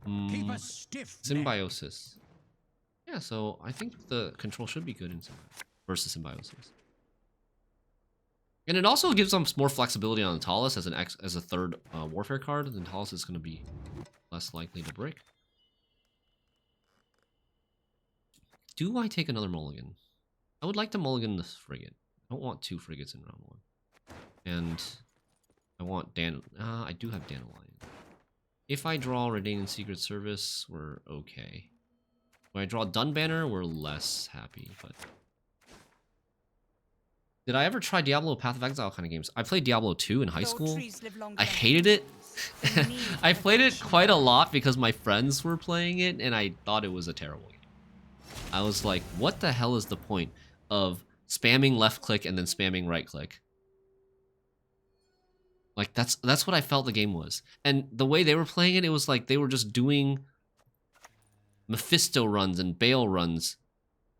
Keep a stiff Symbiosis. Yeah, so I think the control should be good in versus Symbiosis. And it also gives them more flexibility on Talus as a third warfare card. Then Talus is going to be less likely to break. Do I take another mulligan? I would like to mulligan this frigate. I don't want 2 frigates in round 1. And I want I do have Dandelion. If I draw Redanian Secret Service, we're okay. When I draw Dunbanner, we're less happy, but... Did I ever try Diablo Path of Exile kind of games? I played Diablo 2 in high school. I hated it. I played it quite a lot because my friends were playing it, and I thought it was a terrible game. I was like, what the hell is the point of spamming left click and then spamming right click? Like, that's what I felt the game was. And the way they were playing it, it was like they were just doing Mephisto runs and Bale runs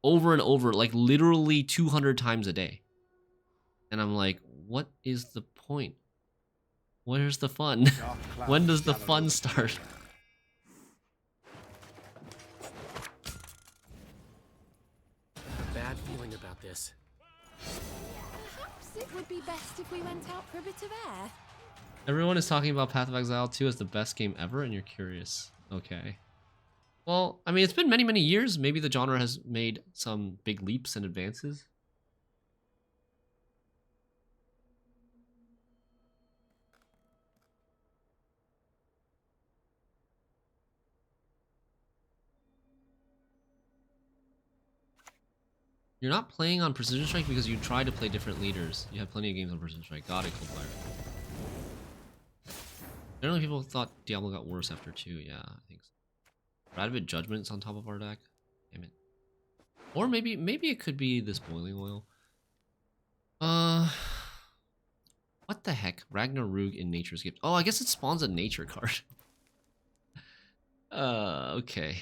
over and over, like literally 200 times a day. And I'm like, what is the point? Where's the fun? When does the fun start? Bad feeling about this. Perhaps it would be best if we went out for a bit of air. Everyone is talking about Path of Exile 2 as the best game ever, and you're curious. Okay. Well, I mean, it's been many, many years. Maybe the genre has made some big leaps and advances. You're not playing on Precision Strike because you try to play different leaders. You have plenty of games on Precision Strike. Got it, Coldfire. Generally, people thought Diablo got worse after 2. Yeah, I think so. Radovid Judgment's on top of our deck. Damn it. Or maybe it could be this Boiling Oil. What the heck? Ragnarug in Nature's Gift. Oh, I guess it spawns a nature card. Okay.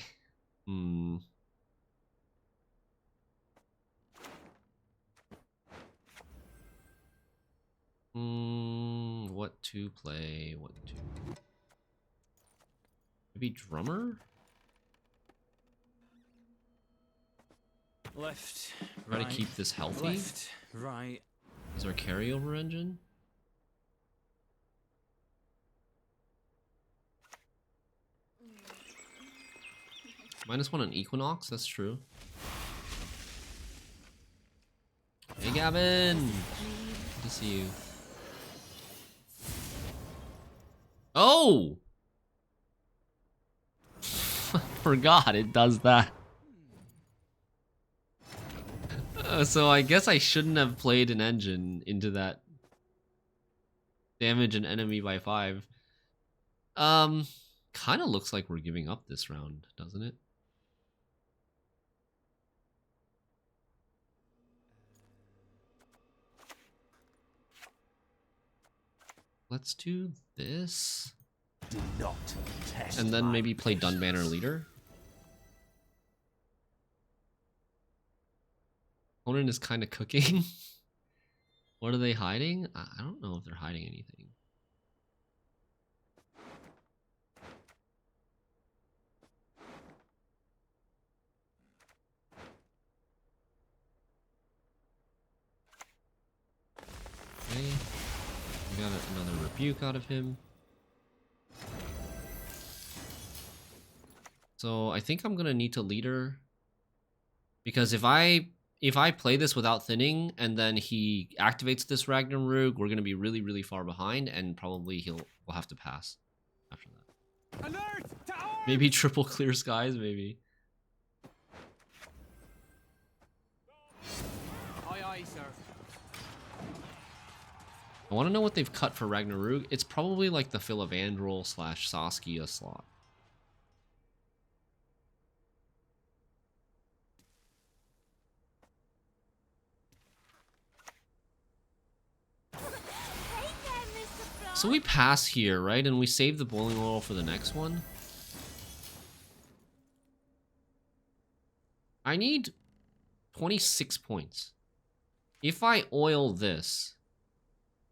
What to play? What to... Maybe Drummer? Left. Try to keep this healthy. Left. Right. Is our carryover engine? -1 on Equinox, that's true. Hey Gavin! Good to see you. Oh! Forgot it does that. So I guess I shouldn't have played an engine into that. Damage an enemy by 5. Kind of looks like we're giving up this round, doesn't it? Let's do this. Do not test and then maybe play Dunbanner leader. Opponent is kind of cooking. What are they hiding? I don't know if they're hiding anything. Okay. We got another rebuke out of him. So I think I'm gonna need to leader, because if I play this without thinning and then he activates this Ragnarok, we're gonna be really, really far behind, and probably we'll have to pass after that. Alert! Maybe triple clear skies, maybe. Aye, aye, sir. I want to know what they've cut for Ragnarok. It's probably like the Philavandrel / Saskia slot. So we pass here, right? And we save the Boiling Oil for the next one. I need 26 points. If I oil this,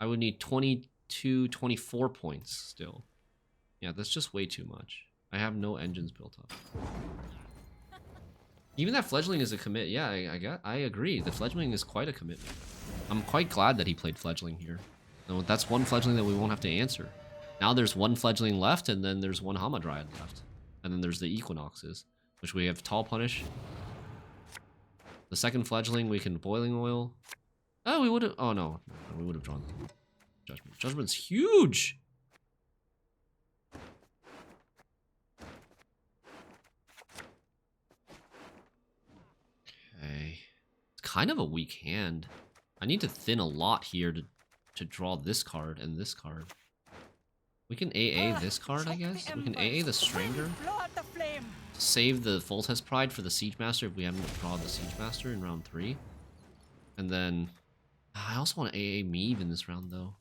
I would need 22, 24 points still. Yeah, that's just way too much. I have no engines built up. Even that fledgling is a commit. Yeah, I agree. The fledgling is quite a commitment. I'm quite glad that he played fledgling here. So that's one fledgling that we won't have to answer. Now there's one fledgling left, and then there's one Hamadryad left. And then there's the Equinoxes, which we have Tall Punish. The second fledgling, we can Boiling Oil. Oh, we would have... Oh, no. We would have drawn Judgment. Judgment's huge! Okay. It's kind of a weak hand. I need to thin a lot here to draw this card and this card. We can AA this card, I guess. We can AA the Stranger. Save the Foltest Pride for the Siege Master if we haven't drawn the Siege Master in round 3. And then... I also want to AA Meave in this round, though.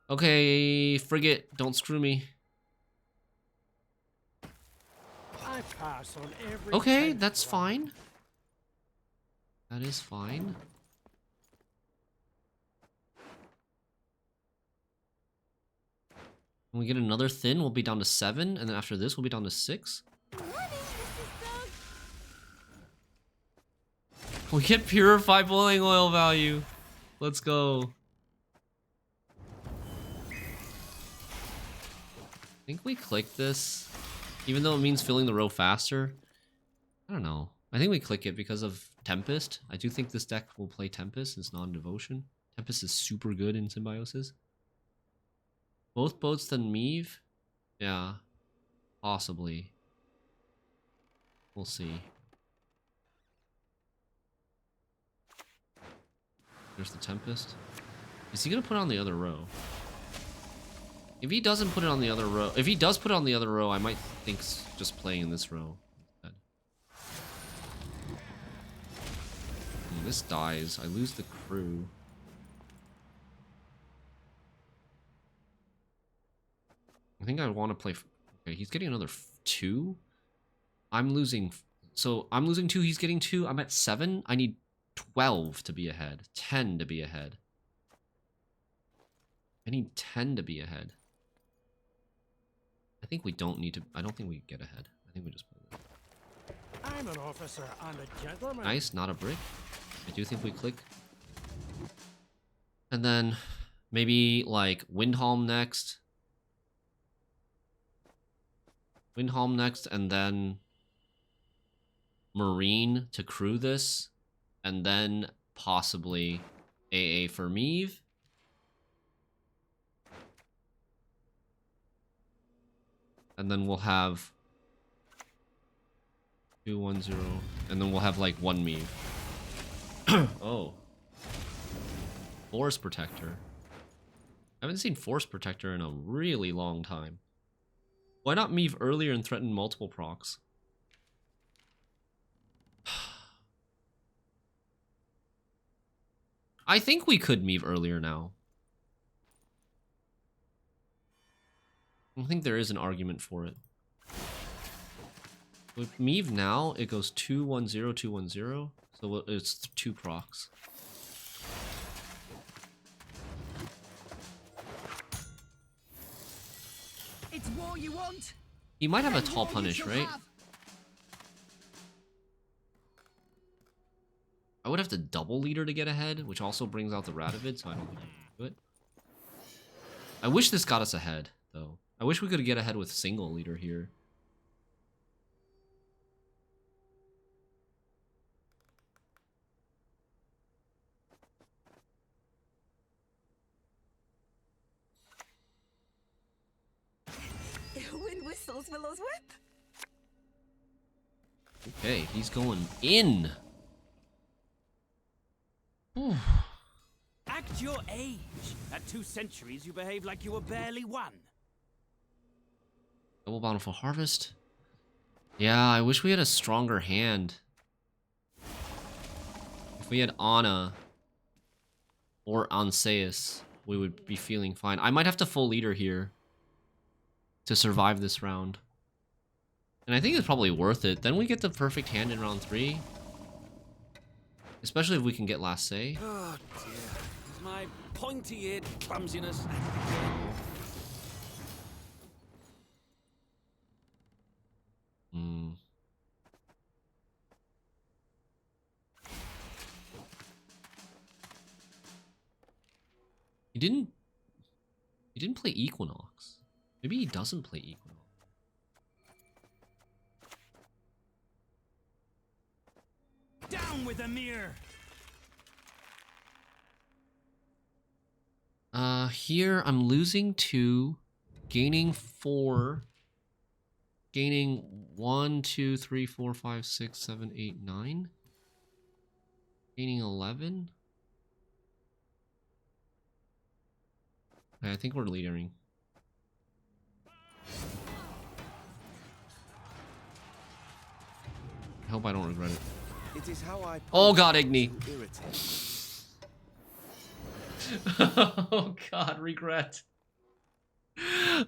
Okay, Frigate, don't screw me. I pass on every Okay, that's fine. That is fine. When we get another thin, we'll be down to 7, and then after this, we'll be down to 6. We get Purified Boiling Oil value. Let's go. I think we click this, even though it means filling the row faster. I don't know. I think we click it because of Tempest. I do think this deck will play Tempest. It's non-devotion. Tempest is super good in Symbiosis. Both boats than Meave? Yeah. Possibly. We'll see. There's the Tempest. Is he gonna put it on the other row? If he doesn't put it on the other row... If he does put it on the other row, I might think just playing in this row instead. This dies. I lose the crew. I think I want to play... Okay, he's getting another 2. I'm losing... So, I'm losing 2, he's getting 2. I'm at 7. I need 12 to be ahead. 10 to be ahead. I need 10 to be ahead. I think we don't need to... I don't think we get ahead. I think we just play this. I'm an officer and a gentleman. Nice, not a brick. I do think we click. And then maybe like Windhelm next. Windhelm next, and then Marine to crew this. And then possibly AA for Meave. And then we'll have 2-1-0. And then we'll have like 1 Meave. Oh. Force Protector. I haven't seen Force Protector in a really long time. Why not Meave earlier and threaten multiple procs? I think we could Meave earlier now. I think there is an argument for it. With Meave now, it goes 2-1-0, 2-1-0. So it's 2 procs. It's war you want. He might have a Tall Punish, right? I would have to double leader to get ahead, which also brings out the Radovid, so I don't think I can do it. I wish this got us ahead, though. I wish we could get ahead with single leader here. Wind whistles Willow's whip. Okay, he's going in. Whew. Act your age. At 2 centuries, you behave like you were barely 1. Double Bountiful Harvest. Yeah, I wish we had a stronger hand. If we had Ana or Anseus, we would be feeling fine. I might have to full leader here to survive this round. And I think it's probably worth it. Then we get the perfect hand in round 3. Especially if we can get last say. Oh dear. Is my pointy-eared clumsiness. didn't play Equinox. Maybe he doesn't play Equinox. Down with the mirror. Here I'm losing 2, gaining 4, gaining 1, 2, 3, 4, 5, 6, 7, 8, 9, gaining 11. Okay, I think we're leadering. I hope I don't regret it. It is how I Oh god, Igni. irritate. Oh god, regret.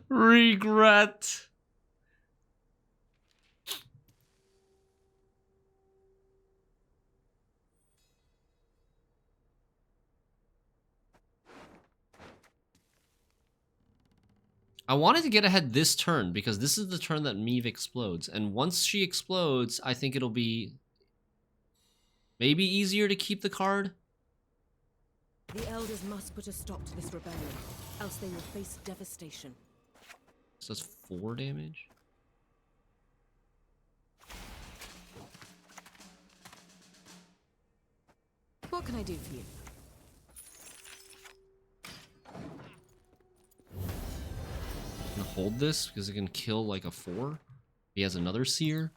Regret. I wanted to get ahead this turn because this is the turn that Meve explodes. And once she explodes, I think it'll be maybe easier to keep the card. The elders must put a stop to this rebellion, else they will face devastation. So that's 4 damage. What can I do for you? I'm gonna hold this because it can kill like a 4. He has another seer.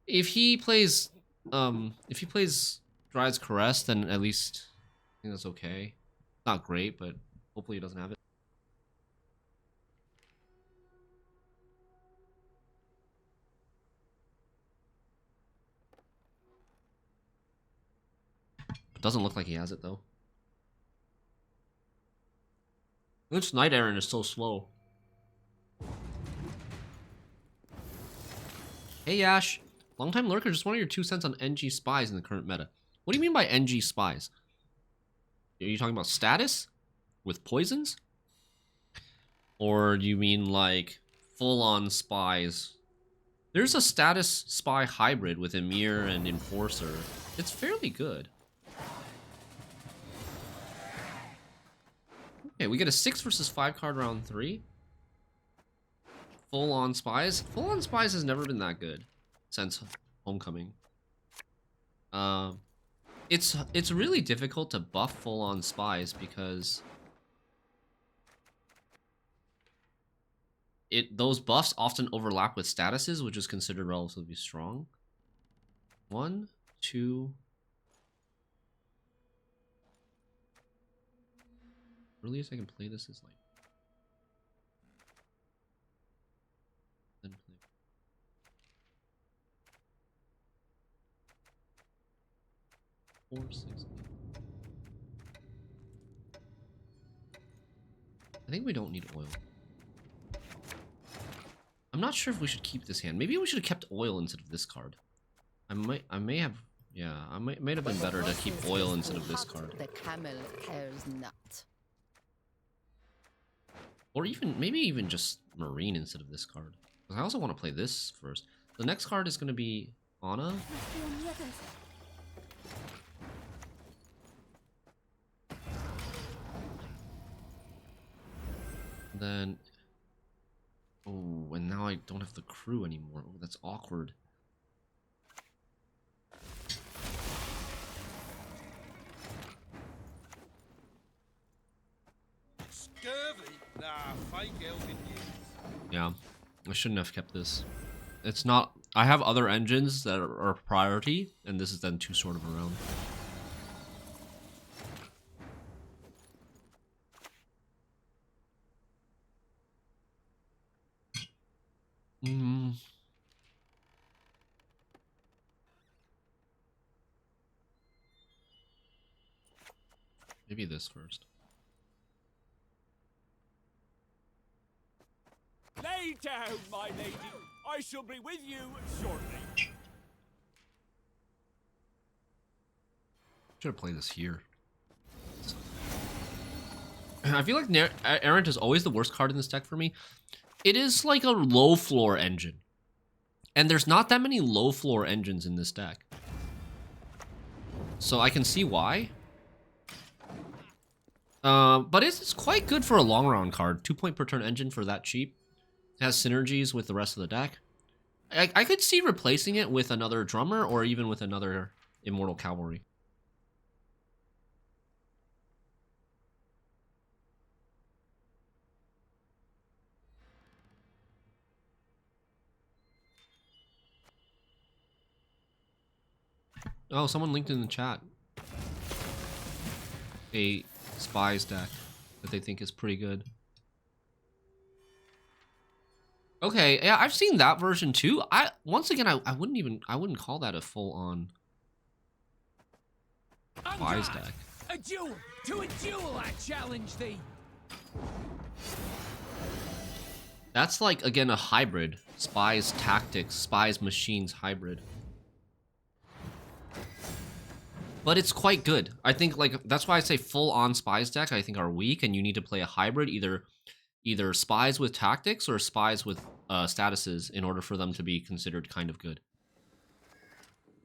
If he plays Dryad's Caress, then at least I think that's okay. Not great, but hopefully he doesn't have it. Doesn't look like he has it though. This Knight-Errant is so slow. Hey Ash, longtime lurker, just wanted your 2 cents on NG spies in the current meta. What do you mean by NG spies? Are you talking about status with poisons? Or do you mean like full-on spies? There's a status spy hybrid with Emir and Enforcer. It's fairly good. Okay, we get a 6 versus 5 card round 3. Full-on spies. Full-on spies has never been that good since Homecoming. It's really difficult to buff full-on spies because those buffs often overlap with statuses, which is considered relatively strong. 1, 2. Earliest I can play this is like. Then play. Four, 6, 8. I think we don't need oil. I'm not sure if we should keep this hand. Maybe we should have kept oil instead of this card. I may have. Yeah, I might have been better to keep oil instead of this card. The camel cares not. Or maybe even just Marine instead of this card. Because I also want to play this first. The next card is going to be Anna. Then... Oh, and now I don't have the crew anymore. Oh, that's awkward. Scurvy? Nah, fake elven news. Yeah, I shouldn't have kept this. It's not... I have other engines that are priority, and this is then 2 sort of around. Maybe this first. Lay down, my lady. I shall be with you shortly. Should have played this here. I feel like Errant is always the worst card in this deck for me. It is like a low floor engine. And there's not that many low floor engines in this deck. So I can see why. But it's quite good for a long round card. 2-point per turn engine for that cheap. It has synergies with the rest of the deck. I could see replacing it with another drummer or even with another Immortal Cavalry. Oh, someone linked in the chat a spies deck that they think is pretty good. Okay, yeah, I've seen that version too. Once again, I wouldn't call that a full-on spies deck. A duel! To a duel I challenge thee! That's like, again, a hybrid. Spies tactics, spies machines hybrid. But it's quite good. I think, like, that's why I say full-on spies deck I think are weak, and you need to play a hybrid, either spies with tactics or spies with statuses in order for them to be considered kind of good.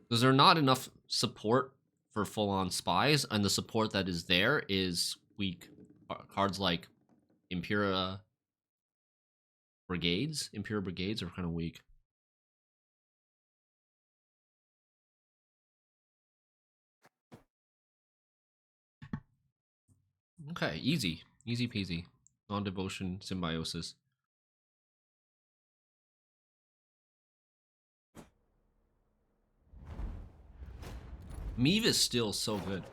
Because there's not enough support for full-on spies, and the support that is there is weak. Cards like Imperial Brigades are kind of weak. Okay, easy peasy. Non-devotion, Symbiosis. Meave is still so good.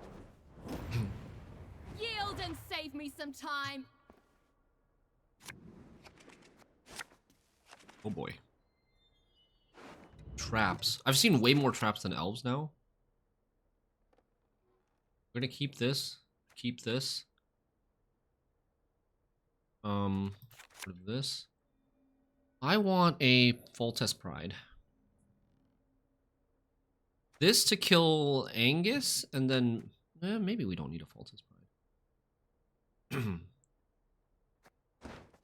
Yield and save me some time. Oh boy. Traps. I've seen way more traps than elves now. We're gonna keep this. Keep this. What is this? I want a Foltest Pride. This to kill Angus, and then maybe we don't need a Foltest Pride.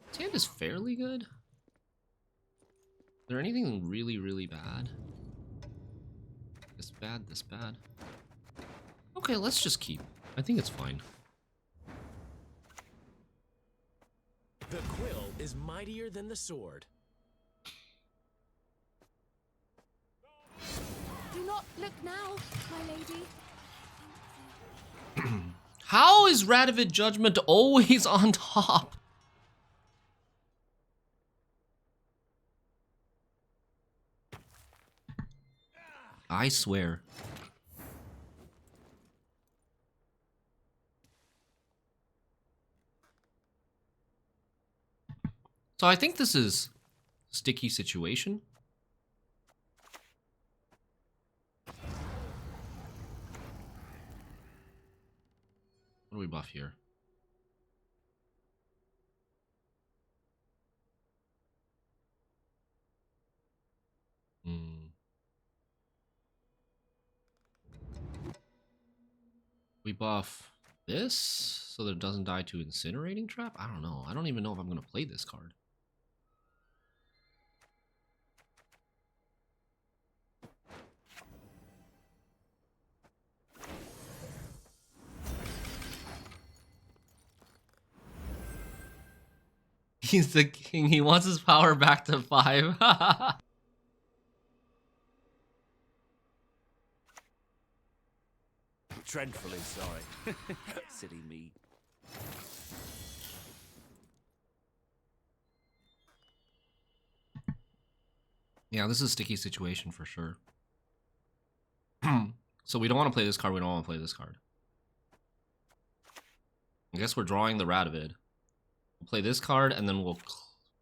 This hand is fairly good. Is there anything really, really bad? This bad, this bad. Okay, let's just keep. I think it's fine. The quill is mightier than the sword. Do not look now, my lady. How is Radovid Judgment always on top? I swear. So I think this is sticky situation. What do we buff here? We buff this so that it doesn't die to Incinerating Trap? I don't know. I don't even know if I'm going to play this card. He's the king. He wants his power back to 5. Dreadfully sorry. Silly me. Yeah, this is a sticky situation for sure. So we don't want to play this card. We don't want to play this card. I guess we're drawing the Radovid. We'll play this card, and then we'll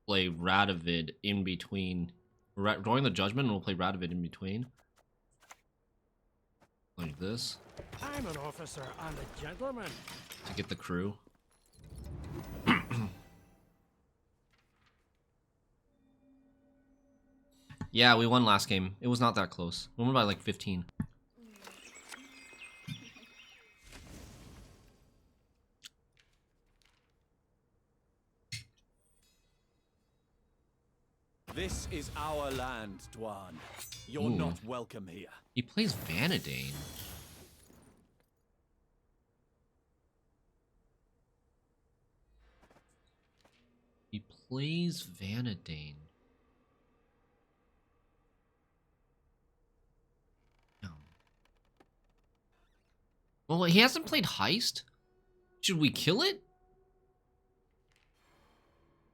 play Radovid in between. We're drawing the Judgment, and we'll play Radovid in between. Like this. I'm an officer and a gentleman. To get the crew. Yeah, we won last game. It was not that close. We won by like 15. This is our land, Dwan. You're not welcome here. He plays Vanadane. He plays Vanadane. No. Well, he hasn't played Heist. Should we kill it?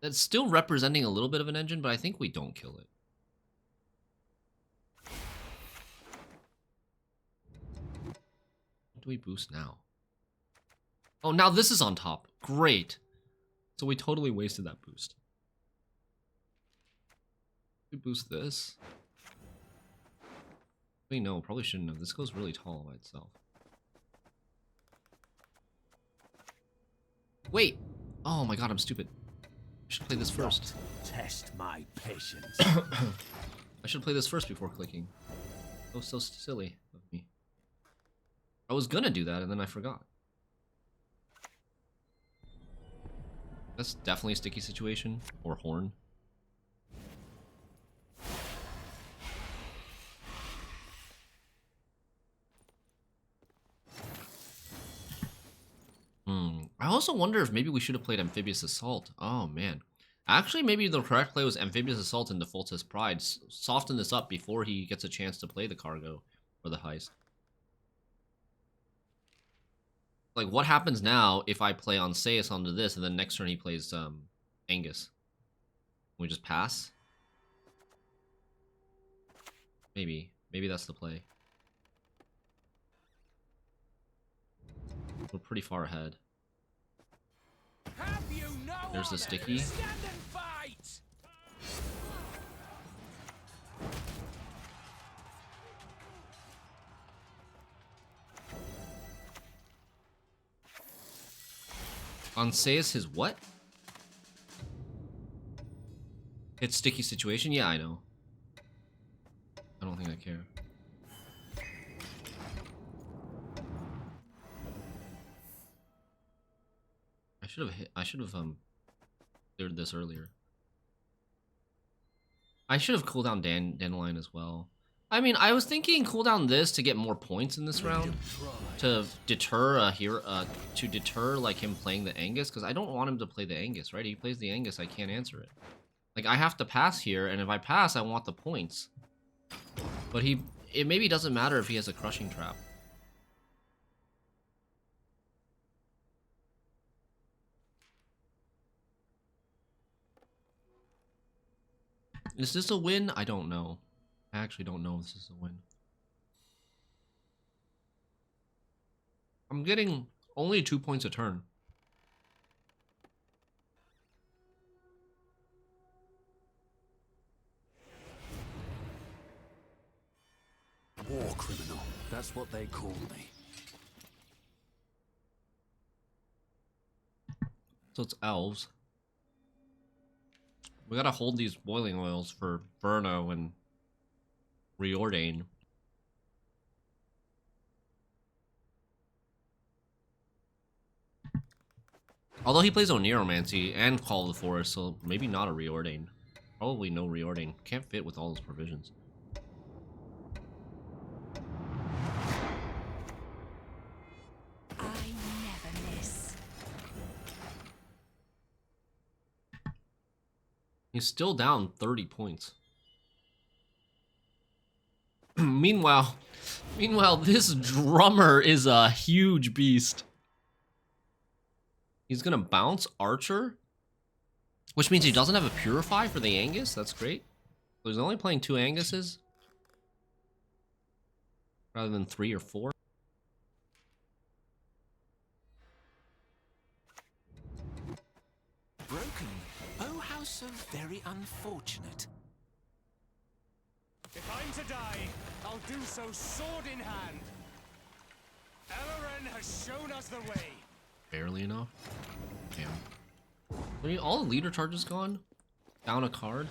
That's still representing a little bit of an engine, but I think we don't kill it. What do we boost now? Oh, now this is on top. Great. So we totally wasted that boost. We boost this. Wait, no, probably shouldn't have. This goes really tall by itself. Wait! Oh my god, I'm stupid. I should play this first. Test my patience. I should play this first before clicking. That was so silly of me. I was gonna do that and then I forgot. That's definitely a sticky situation. Or horn. I also wonder if maybe we should have played Amphibious Assault. Oh, man. Actually, maybe the correct play was Amphibious Assault into Fultus Pride. Soften this up before he gets a chance to play the cargo or the heist. Like, what happens now if I play Onseus onto this, and then next turn he plays Angus? We just pass? Maybe. Maybe that's the play. We're pretty far ahead. Have you no There's the honor? sticky. Stand and fight! Onseus his what? It's sticky situation? Yeah, I know. I don't think I care. I should have cleared this earlier. I should have cooled down Dandelion as well. I mean, I was thinking cooldown this to get more points in this round. To deter a hero, to deter like him playing the Angus, because I don't want him to play the Angus, right? He plays the Angus, I can't answer it. Like, I have to pass here, and if I pass, I want the points. But it maybe doesn't matter if he has a crushing trap. Is this a win? I don't know. I actually don't know if this is a win. I'm getting only 2 points a turn. War criminal. That's what they call me. So it's elves. We gotta hold these boiling oils for Verno and Reordain. Although he plays Oneromancy and Call of the Forest, so maybe not a Reordain. Probably no Reordain. Can't fit with all those provisions. I never miss. He's still down 30 points. Meanwhile, this drummer is a huge beast. He's gonna bounce Archer, which means he doesn't have a Purify for the Angus. That's great. So he's only playing 2 Anguses rather than 3 or 4. Broken? Oh, how so very unfortunate. If I'm to die, I'll do so sword in hand. Elren has shown us the way. Barely enough. Damn. I mean, all the leader charges gone? Down a card?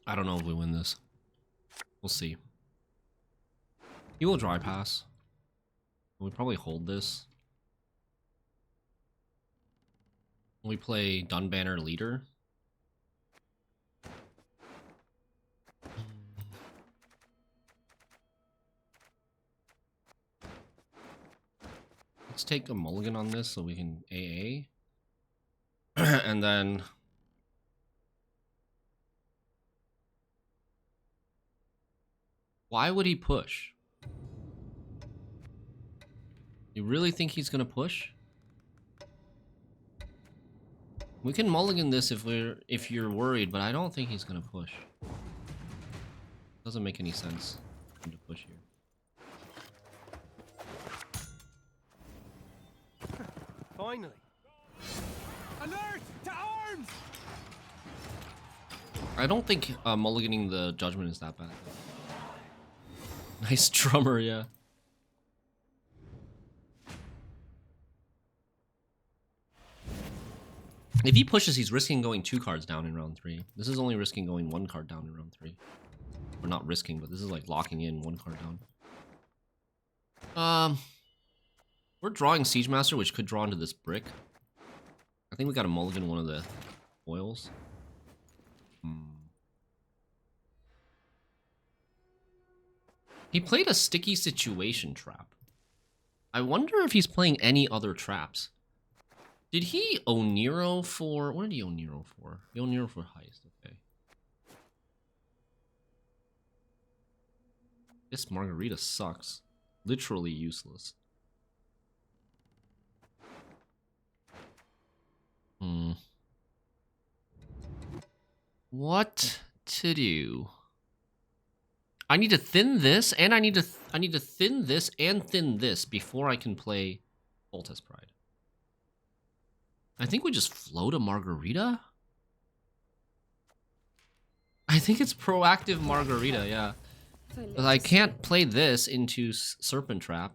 I don't know if we win this. We'll see. He will dry pass. We probably hold this. We play Dunbanner leader. Let's take a mulligan on this so we can AA. And then... Why would he push? You really think he's gonna push? We can mulligan this if you're worried, but I don't think he's gonna push. Doesn't make any sense for him to push here. Finally. Alert! To arms! I don't think mulliganing the judgment is that bad. Nice drummer, yeah. If he pushes, he's risking going 2 cards down in round 3. This is only risking going 1 card down in round 3. Or not risking, but this is like locking in 1 card down. We're drawing Siege Master, which could draw into this brick. I think we got to mulligan one of the foils. He played a sticky situation trap. I wonder if he's playing any other traps. Did he Oniro for... What did he Oniro for? He Oniro for Heist, okay. This Margarita sucks. Literally useless. What to do? I need to thin this, and I need to thin this and thin this before I can play Voltes Pride. I think we just float a Margarita? I think it's proactive Margarita, yeah. But I can't play this into Serpent Trap.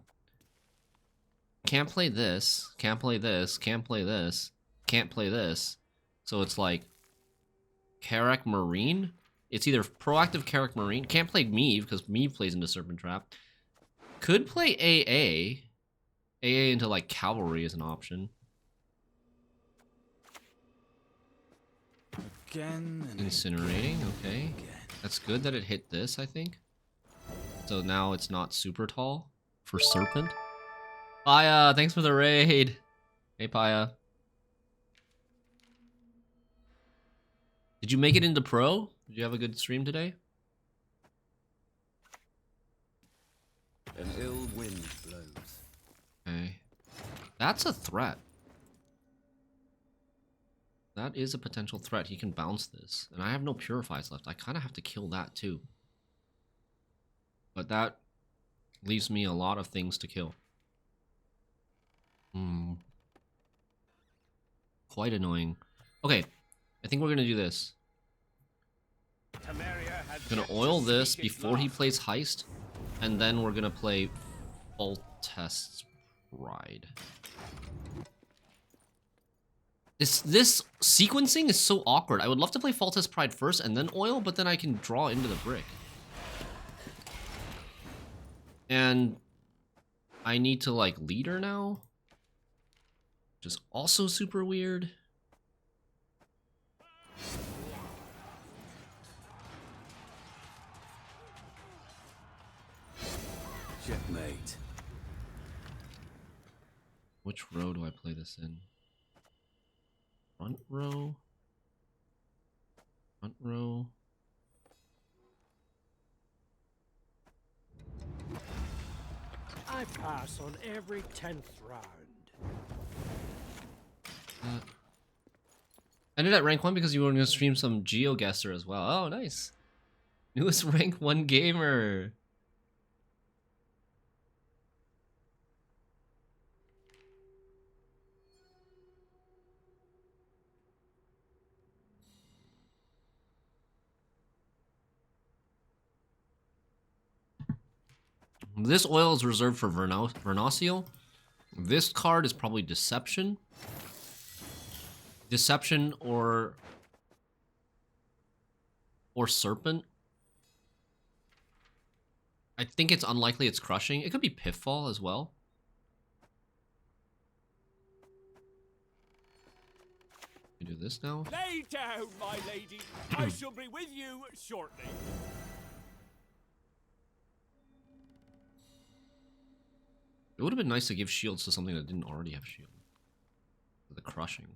Can't play this, can't play this, can't play this, can't play this. So it's like Carrack Marine? It's either proactive Carrack Marine. Can't play Meave because Meave plays into Serpent Trap. Could play AA. AA into like Cavalry is an option. Again and Incinerating, okay. again. That's good that it hit this, I think. So now it's not super tall for Serpent. Paya, thanks for the raid. Hey, Paya. Did you make it into pro? Did you have a good stream today? An ill wind blows. Okay. That's a threat. That is a potential threat. He can bounce this. And I have no Purifies left. I kind of have to kill that too. But that leaves me a lot of things to kill. Quite annoying. Okay. I think we're going to do this. I'm going to oil this before he plays Heist. And then we're going to play Voltes Pride. This sequencing is so awkward. I would love to play Voltes Pride first and then oil, but then I can draw into the brick. And I need to like leader now, which is also super weird. Checkmate. Which row do I play this in? Front row? Front row? I pass on every 10th round. Ended at rank 1 because you were going to stream some GeoGuessr as well. Oh, nice. Newest rank 1 gamer. This oil is reserved for Vernacio. This card is probably Deception. Deception or Serpent. I think it's unlikely it's Crushing. It could be Pitfall as well. We do this now. Lay down, my lady. I shall be with you shortly. It would have been nice to give shields to something that didn't already have shield. The crushing.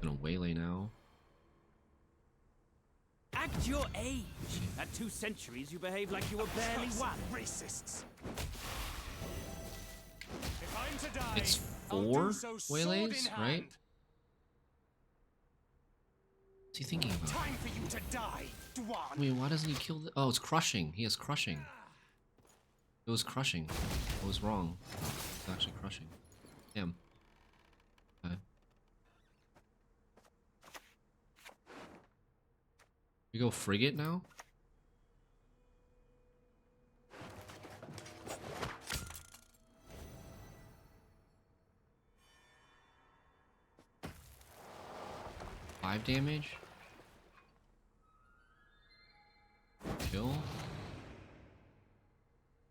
Gonna waylay now. Act your age. At 2 centuries, you behave like you were barely one. Racists. If I'm to die, It's I'll 4 do so sword waylays, in right? hand. What's he thinking about? Time for you to die, Dwan. Wait, why doesn't he kill the... Oh, it's crushing. He has crushing. It was crushing. I was wrong. It's actually crushing. Damn. Okay. We go frigate now? Five damage? Kill?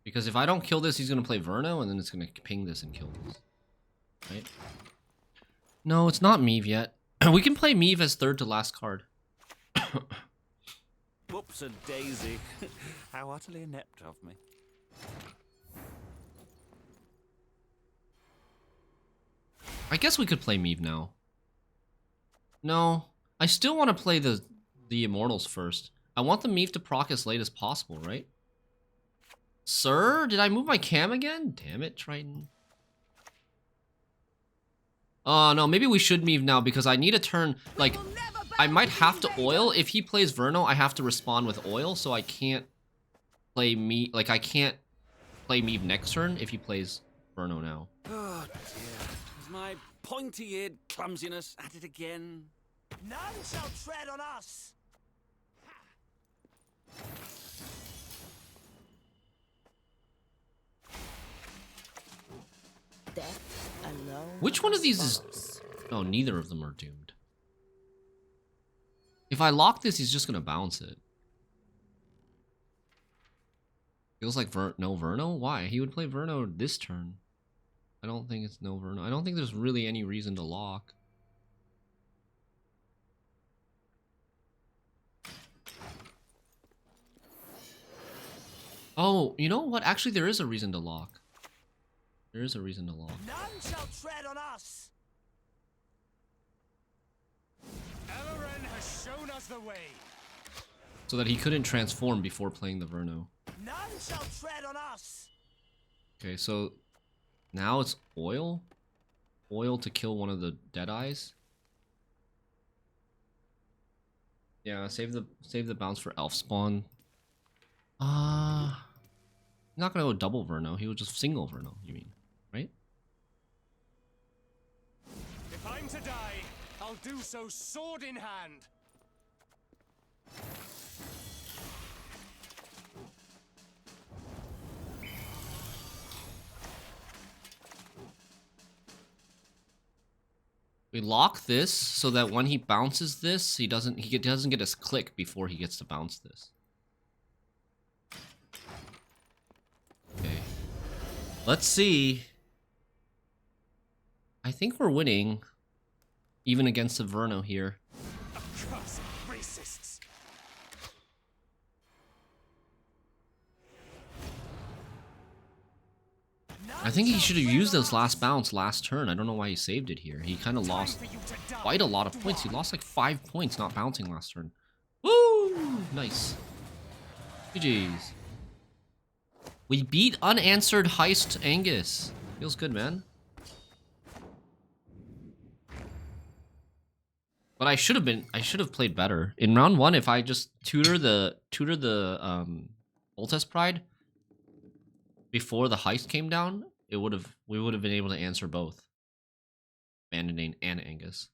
Because if I don't kill this, he's gonna play Verno, and then it's gonna ping this and kill this. Right? No, it's not Meave yet. We can play Meave as 3rd to last card. Whoops a daisy. How utterly inept of me. I guess we could play Meave now. No, I still want to play the Immortals first. I want the Meave to proc as late as possible, right? Sir, did I move my cam again? Damn it, Triton. Oh, no, maybe we should Meave now because I need a turn, like, I might have to oil. If he plays Verno, I have to respond with oil, so I can't play Meave, like, I can't play Meave next turn if he plays Verno now. Oh dear. It was my pointy-eared clumsiness at it again. None shall tread on us. Death alone. Which one of these is... Oh, neither of them are doomed. If I lock this, he's just gonna bounce it. Feels like no Verno? Why? He would play Verno this turn. I don't think it's no Verno. I don't think there's really any reason to lock. Oh, you know what? Actually, there is a reason to lock. There is a reason to lock. None shall tread on us. Elren has shown us the way. So that he couldn't transform before playing the Verno. None shall tread on us. Okay, so now it's oil? Oil to kill one of the Deadeyes? Yeah, save the bounce for Elf Spawn. Not gonna go double Verno, he would just single Verno, you mean, right? If I'm to die, I'll do so sword in hand. We lock this so that when he bounces this, he doesn't get his click before he gets to bounce this. Okay. Let's see. I think we're winning, even against the Verno here. Accursed racists. I think he should have used those last bounce last turn. I don't know why he saved it here. He kind of lost quite a lot of points. He lost like 5 points not bouncing last turn. Woo! Nice. GG's. We beat unanswered Heist Angus. Feels good, man. But I should have played better. In round 1, if I just tutor the Voltes Pride before the heist came down, we would have been able to answer both. Bandonane and Angus.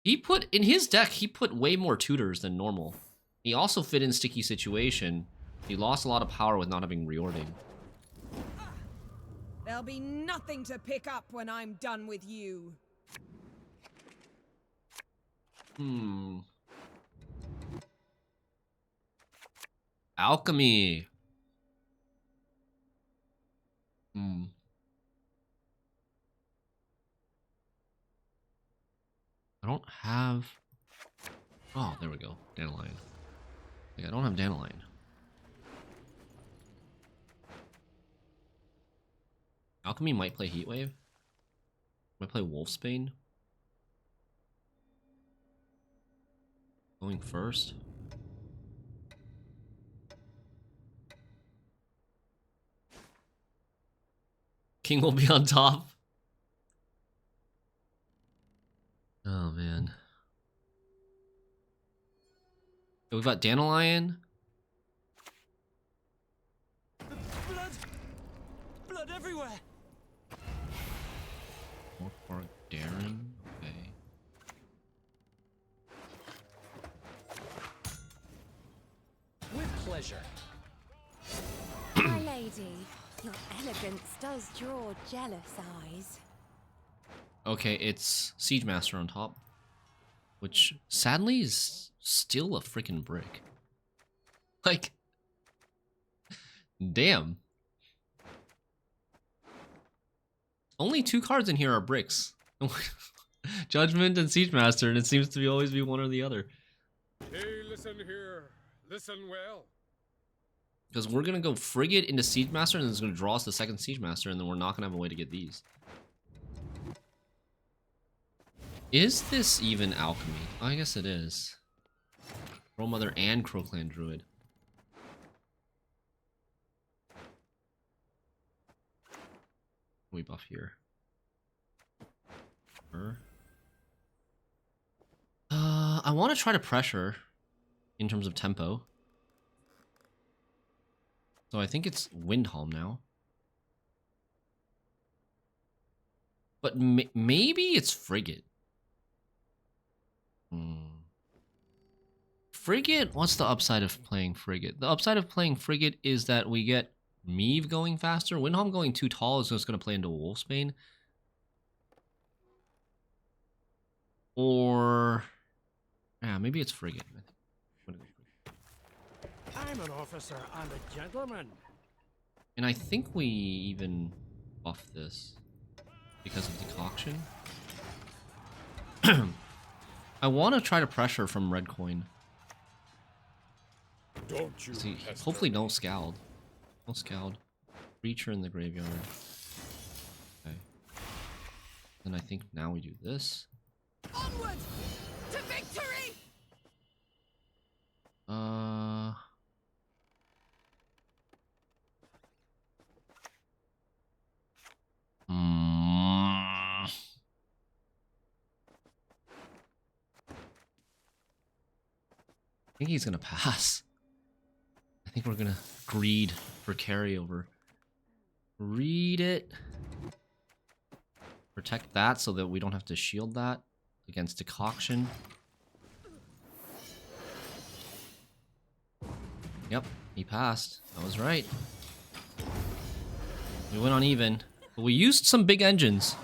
He put in his deck, he put way more tutors than normal. He also fit in Sticky Situation. He lost a lot of power with not having reording. There'll be nothing to pick up when I'm done with you. Alchemy. I don't have... Oh, there we go. Dandelion. Like, I don't have Dandelion. Alchemy might play Heatwave. Might play Wolfsbane. Going first. King will be on top. Oh man. So we've got Dandelion. Blood! Blood everywhere! More daring. Okay. With pleasure. My lady, your elegance does draw jealous eyes. Okay, it's Siege Master on top. Which, sadly, is still a freaking brick. Like, damn. Only 2 cards in here are bricks. Judgment and Siege Master, and it seems to always be one or the other. Hey, listen here. Listen well. Because we're going to go Frigate into Siege Master, and then it's going to draw us the second Siege Master, and then we're not going to have a way to get these. Is this even Alchemy? Oh, I guess it is. Crow Mother and Crowclan Druid. We buff here. I want to try to pressure in terms of tempo. So I think it's Windhelm now. But maybe it's Frigate. Frigate? What's the upside of playing Frigate? The upside of playing Frigate is that we get Meave going faster. Windhelm going too tall is just going to play into Wolfsbane. Or... yeah, maybe it's Frigate. I'm an officer and a gentleman. And I think we even buff this because of Decoction. I want to try to pressure from red coin. Don't you? See, hopefully don't Scald. No Scald. Breacher in the graveyard. Okay. Then I think now we do this. Onward to victory! I think he's gonna pass. I think we're gonna greed for carryover. Read it. Protect that so that we don't have to shield that against Decoction. Yep, he passed. I was right. We went on even, but we used some big engines.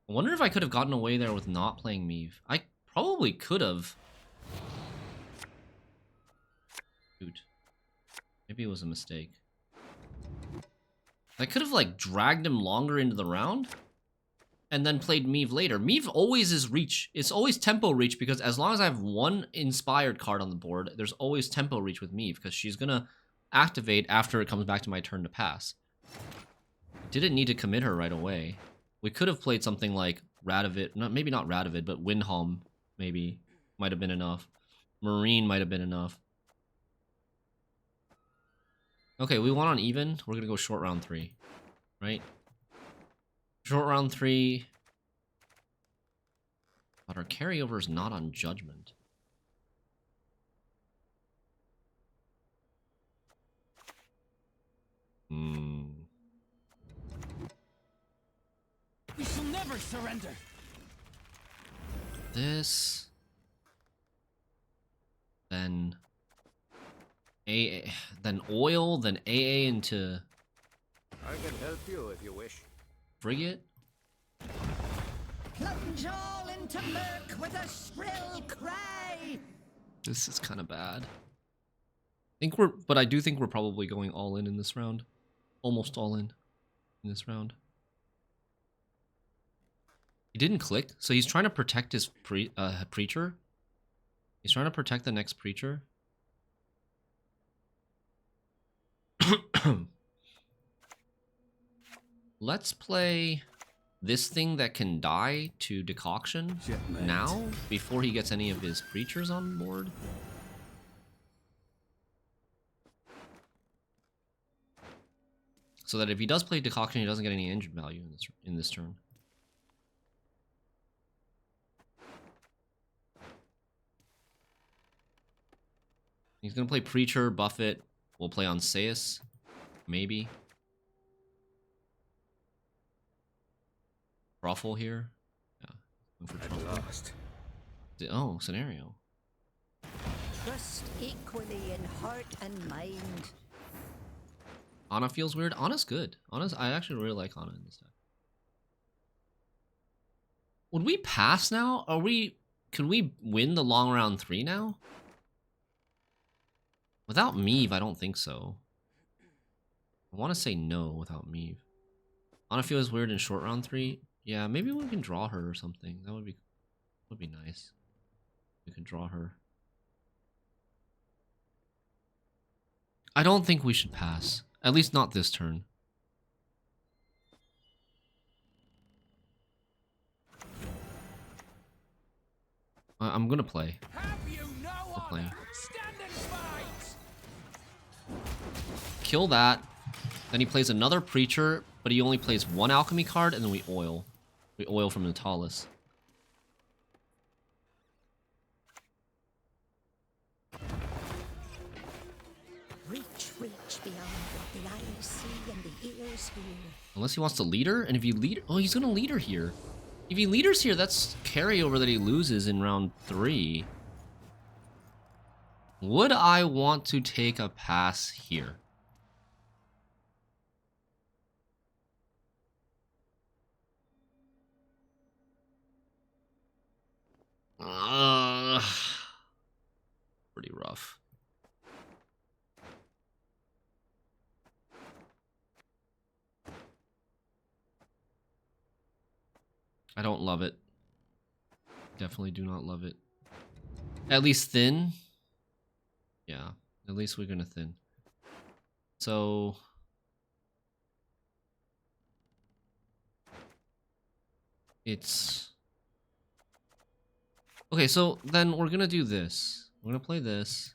I wonder if I could have gotten away there with not playing Meave. I probably could have. Shoot. Maybe it was a mistake. I could have, like, dragged him longer into the round and then played Meave later. Meave always is reach. It's always tempo reach because as long as I have one inspired card on the board, there's always tempo reach with Meave because she's going to activate after it comes back to my turn to pass. Didn't need to commit her right away. We could have played something like Radovid. Maybe not Radovid, but Windhelm maybe might have been enough. Marine might have been enough. Okay, we won on even. We're going to go short round 3. Right? Short round 3. But our carryover is not on judgment. We shall never surrender. This. Then AA, then oil, then AA into I can help you if you wish. Frigate. Plunge all into murk with a shrill cry. This is kind of bad. But I do think we're probably going all in this round. Almost all in this round. He didn't click, so he's trying to protect his preacher. He's trying to protect the next preacher. Let's play this thing that can die to Decoction now, before he gets any of his preachers on board. So that if he does play Decoction, he doesn't get any engine value in this turn. He's gonna play Preacher, buff it. We'll play on Seus, maybe. Truffle here. Yeah. For At last. Oh, scenario. Trust equally in heart and mind. Ana feels weird. Ana's good. I actually really like Ana in this deck. Would we pass now? Could we win the long round 3 now? Without Meave, I don't think so. I want to say no without Meave. Ana feels weird in short round 3. Yeah, maybe we can draw her or something. That would be nice. We can draw her. I don't think we should pass. At least not this turn. I'm gonna play. I'll play. Kill that. Then he plays another Preacher, but he only plays 1 Alchemy card, and then we oil. We oil from Natalis. Reach beyond what the eyes see and the ears hear. Unless he wants to leader, and if he lead, oh, he's gonna leader here. If he leaders here, that's carryover that he loses in round 3. Would I want to take a pass here? Pretty rough. I don't love it. Definitely do not love it. At least thin. Yeah, at least we're gonna thin. So it's okay, so then we're gonna do this. We're gonna play this.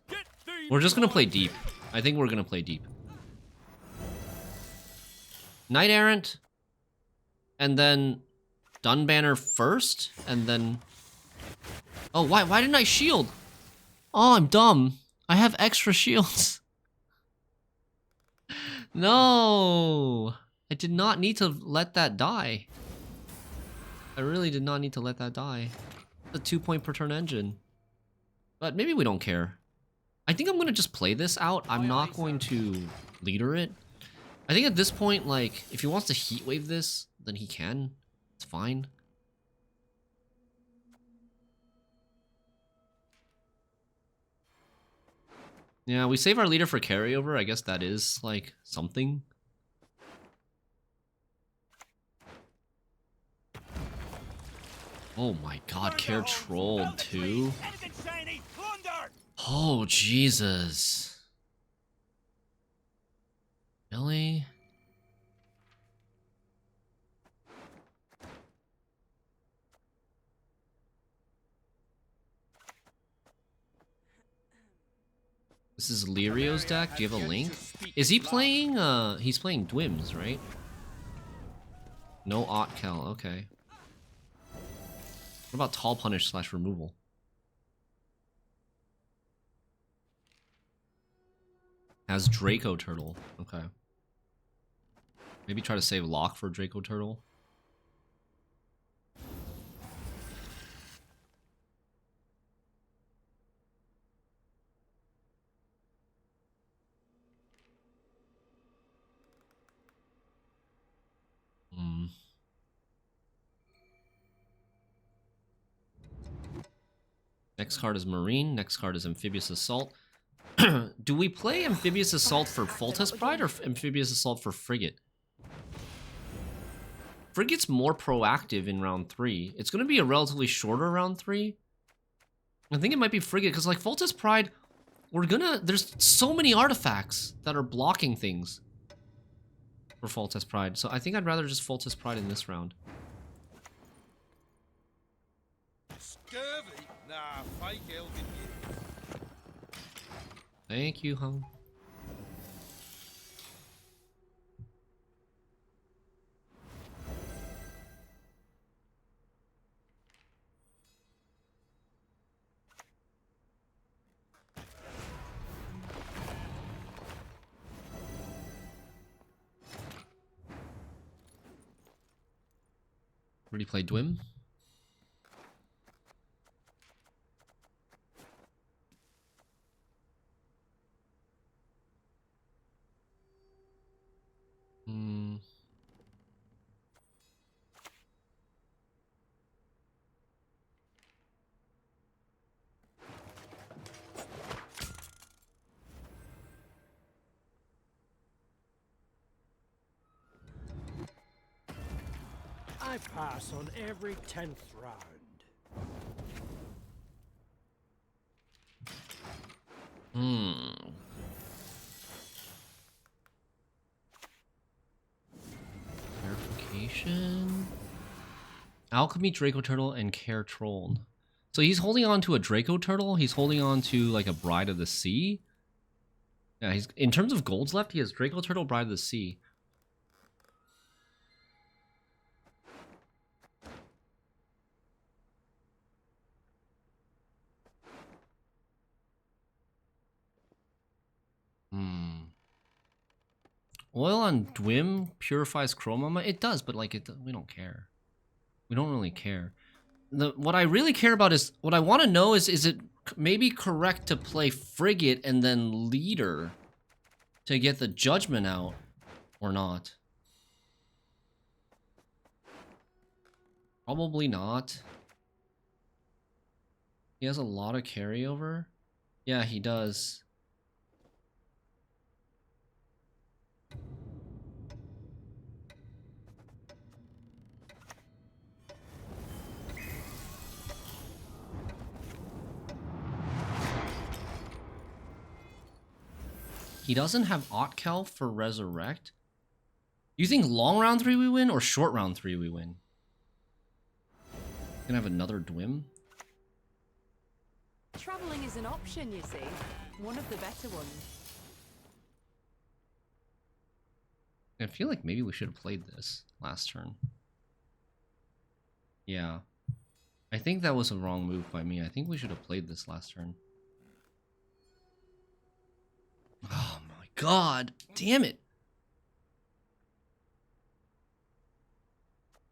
We're just gonna play deep. I think we're gonna play deep. Knight-Errant, and then Dunbanner first, and then... Oh, why didn't I shield? Oh, I'm dumb. I have extra shields. No! I did not need to let that die. I really did not need to let that die. The 2-point per turn engine. But maybe we don't care. I think I'm gonna just play this out. I'm not going to leader it. I think at this point, like, if he wants to heatwave this, then he can. It's fine. Yeah, we save our leader for carryover. I guess that is, like, something. Oh my god, Care trolled too? Oh, Jesus. Really? This is Lirio's deck. Do you have a link? Is he playing, he's playing Dwims, right? No Otkel, okay. What about Tall Punish / removal? Has Dracoturtle, okay. Maybe try to save Lock for Dracoturtle. Next card is Marine. Next card is Amphibious Assault. Do we play Amphibious Assault for Foltest Pride or Amphibious Assault for Frigate? Frigate's more proactive in round 3. It's going to be a relatively shorter round 3. I think it might be Frigate, because like Foltest Pride, there's so many artifacts that are blocking things for Foltest Pride. So I think I'd rather just Foltest Pride in this round. Scurvy? Nah, fake elven years. Thank you, home. Already played Dwim? I pass on every 10th round. Verification. Alchemy Dracoturtle and Care Troll. So he's holding on to a Dracoturtle. He's holding on to like a Bride of the Sea. Yeah, he's in terms of golds left, he has Dracoturtle, Bride of the Sea. Oil on Dwim purifies Chromama? It does, but like we don't care. We don't really care. What I really care about is, what I want to know is it maybe correct to play Frigate and then Leader to get the Judgment out, or not? Probably not. He has a lot of carryover. Yeah, he does. He doesn't have Otkel for Resurrect. You think long round 3 we win or short round 3 we win? Gonna have another Dwim? Traveling is an option, you see. One of the better ones. I feel like maybe we should have played this last turn. Yeah. I think that was a wrong move by me. I think we should have played this last turn. Oh my god. Damn it.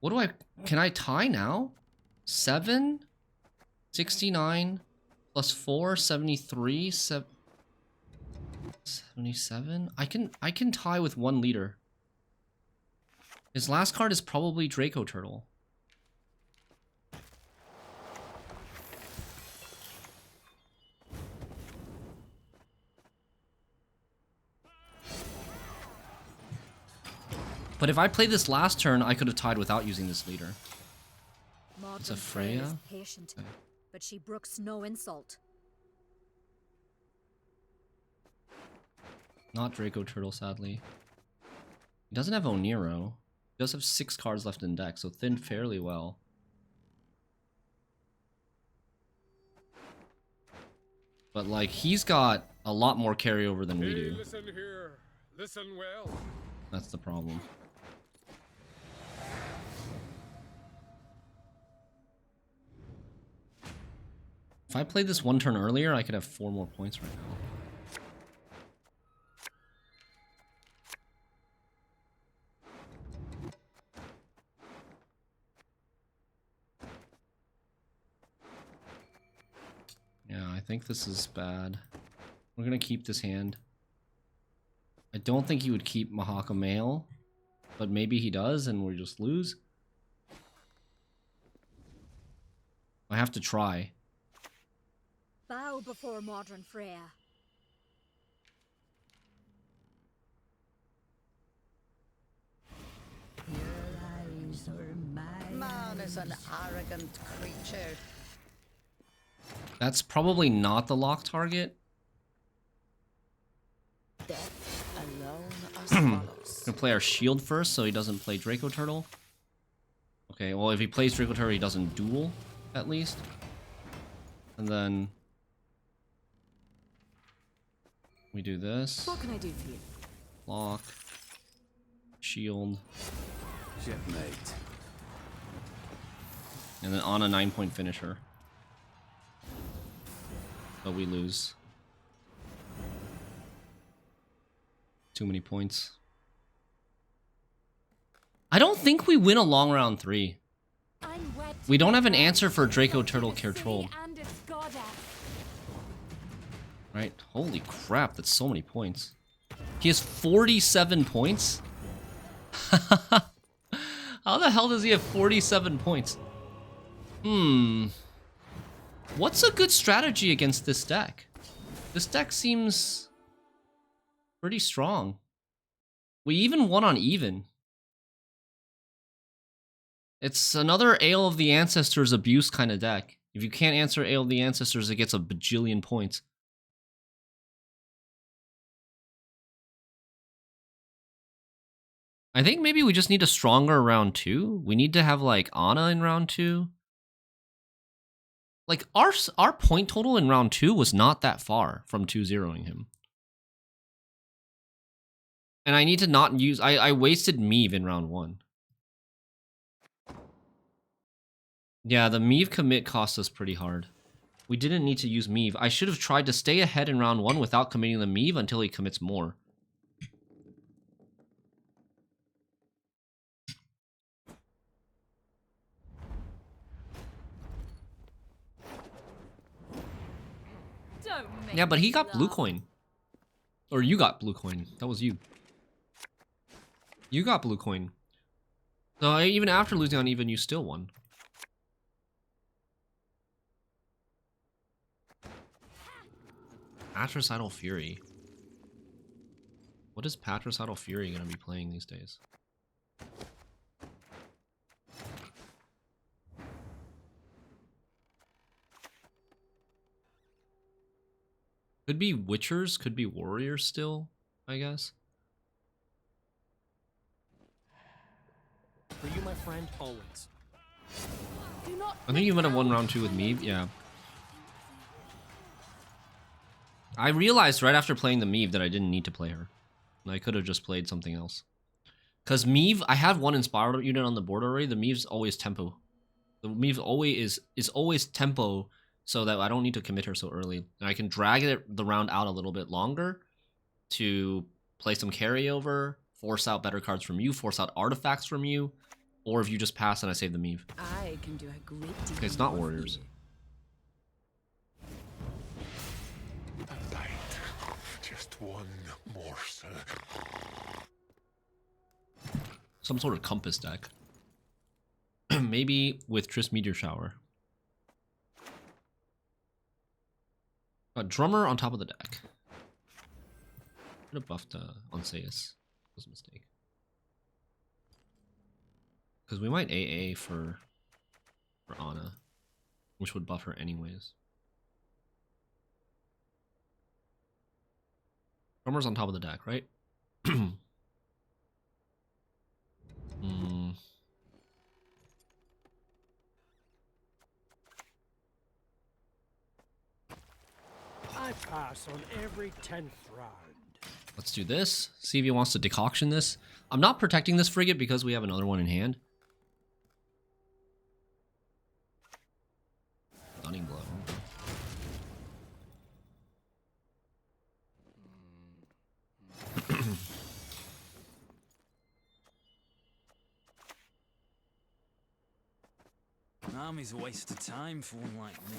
What do I... Can I tie now? 7? 69 plus 4, 73, 77? I can tie with one leader. His last card is probably Dracoturtle. But if I played this last turn, I could have tied without using this leader. It's a Freya. Is patient, but she brooks no insult. Not Dracoturtle, sadly. He doesn't have Oniro. He does have 6 cards left in deck, so thinned fairly well. But like, he's got a lot more carryover than we do. Listen here. Listen well. That's the problem. If I played this one turn earlier, I could have 4 more points right now. Yeah, I think this is bad. We're gonna keep this hand. I don't think he would keep Mahaka Mail, but maybe he does and we just lose. I have to try. Bow before modern Freya. Your eyes are mine. Man is an arrogant creature. That's probably not the lock target. Death alone as follows. Gonna play our shield first so he doesn't play Dracoturtle. Okay, well if he plays Dracoturtle he doesn't duel, at least. And then we do this. What can I do for you? Lock. Shield. Checkmate. And then on a 9-point finisher. But we lose. Too many points. I don't think we win a long round 3. We don't have an answer for Dracoturtle Control. Right? Holy crap, that's so many points. He has 47 points? How the hell does he have 47 points? What's a good strategy against this deck? This deck seems pretty strong. We even won on even. It's another Ale of the Ancestors abuse kind of deck. If you can't answer Ale of the Ancestors, it gets a bajillion points. I think maybe we just need a stronger round 2. We need to have like Ana in round 2. Like our point total in round 2 was not that far from 2-0ing him. And I need to not use... I wasted Meave in round 1. Yeah, the Meave commit cost us pretty hard. We didn't need to use Meave. I should have tried to stay ahead in round 1 without committing the Meave until he commits more. Yeah, but he got blue coin. Or you got blue coin. That was you. You got blue coin. So even after losing on even, you still won. Patricidal Fury. What is Patricidal Fury going to be playing these days? Could be Witchers, could be Warriors still, I guess. For you, my friend, always. I think you might have won round 2 with Meave, yeah. I realized right after playing the Meave that I didn't need to play her. I could have just played something else. Because Meave, I had one Inspired unit on the board already. The Meave's always tempo. The Meave always is always tempo, so that I don't need to commit her so early. And I can drag the round out a little bit longer to play some carryover, force out better cards from you, force out artifacts from you, or if you just pass and I save the Meave. I can do a great deal. Okay, it's not Warriors. Just one more, sir. Some sort of compass deck. Maybe with Triss Meteor Shower. A Drummer on top of the deck. Could have buffed Onseus. Was a mistake. Because we might AA for Ana, which would buff her anyways. Drummer's on top of the deck, right? I pass on every 10th round. Let's do this. See if he wants to decoction this. I'm not protecting this frigate because we have another one in hand. Stunning blow. An army's a waste of time for one like me.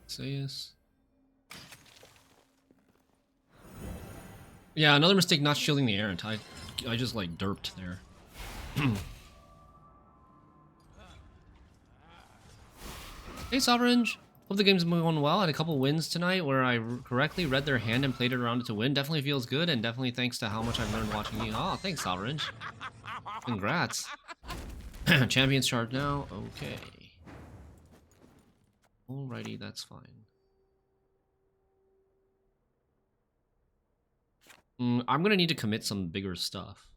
Sayus. Yeah, another mistake not shielding the Errant. I just like derped there. Hey Sovereign! Hope the game's been going well. I had a couple wins tonight where I correctly read their hand and played it around it to win. Definitely feels good, and definitely thanks to how much I've learned watching you. Oh, thanks Sovereign. Congrats. Champions chart now. Okay. Alrighty, that's fine. I'm gonna need to commit some bigger stuff.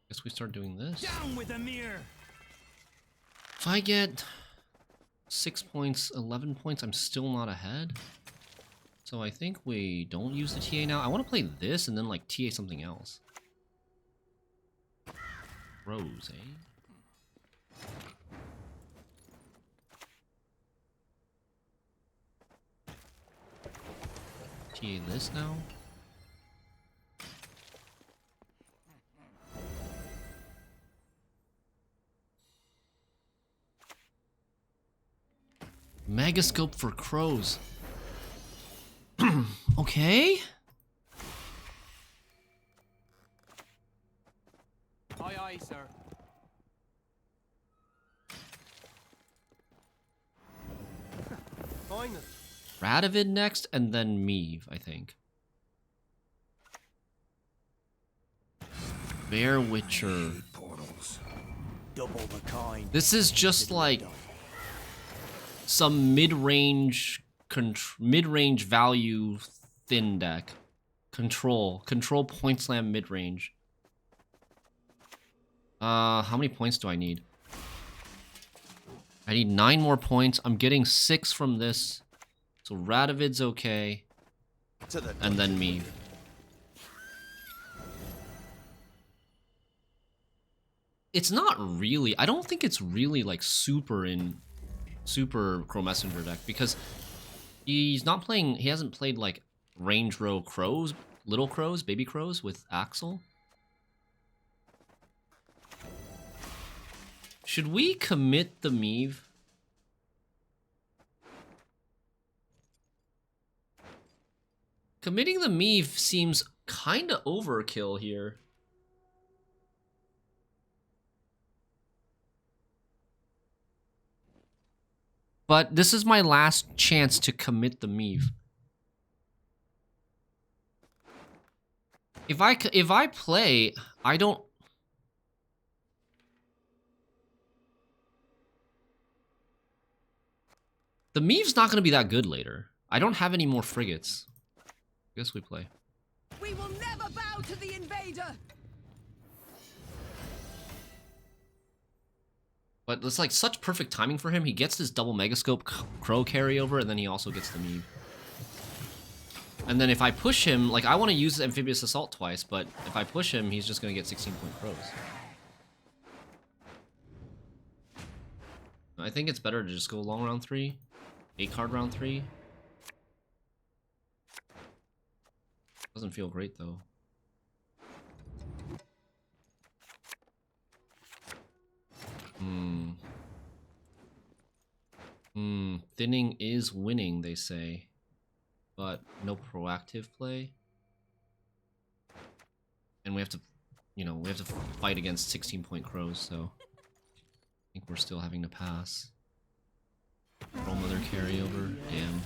Guess we start doing this. Down with the mirror. If I get 6 points, 11 points, I'm still not ahead. So I think we don't use the TA now. I want to play this and then like TA something else. Rose, eh? TA this now. Megascope for crows. Okay. Aye, aye, sir. Finally. Radovid next, and then Meave, I think. Bear Witcher. Portals. Double the kind. This is just like some mid-range value thin deck. Control point slam mid-range. How many points do I need? I need 9 more points. I'm getting 6 from this. So Radovid's okay. And then me. It's not really, I don't think it's really like super Crow Messenger deck because he's not playing, he hasn't played like range row crows, little crows, baby crows with Axel. Should we commit the Meave? Committing the Meave seems kinda overkill here. But this is my last chance to commit the Meave. If I play, I don't... The Meave's not going to be that good later. I don't have any more frigates. I guess we play. We will never bow to the invader. But it's like such perfect timing for him. He gets this double Megascope Crow carryover, and then he also gets the Meave. And then if I push him, like I want to use Amphibious Assault twice, but if I push him, he's just going to get 16-point Crows. I think it's better to just go long round 3. 8-card round 3. Doesn't feel great though. Thinning is winning, they say. But no proactive play. And we have to, you know, we have to fight against 16-point crows, so I think we're still having to pass. Roll Mother carryover, damn.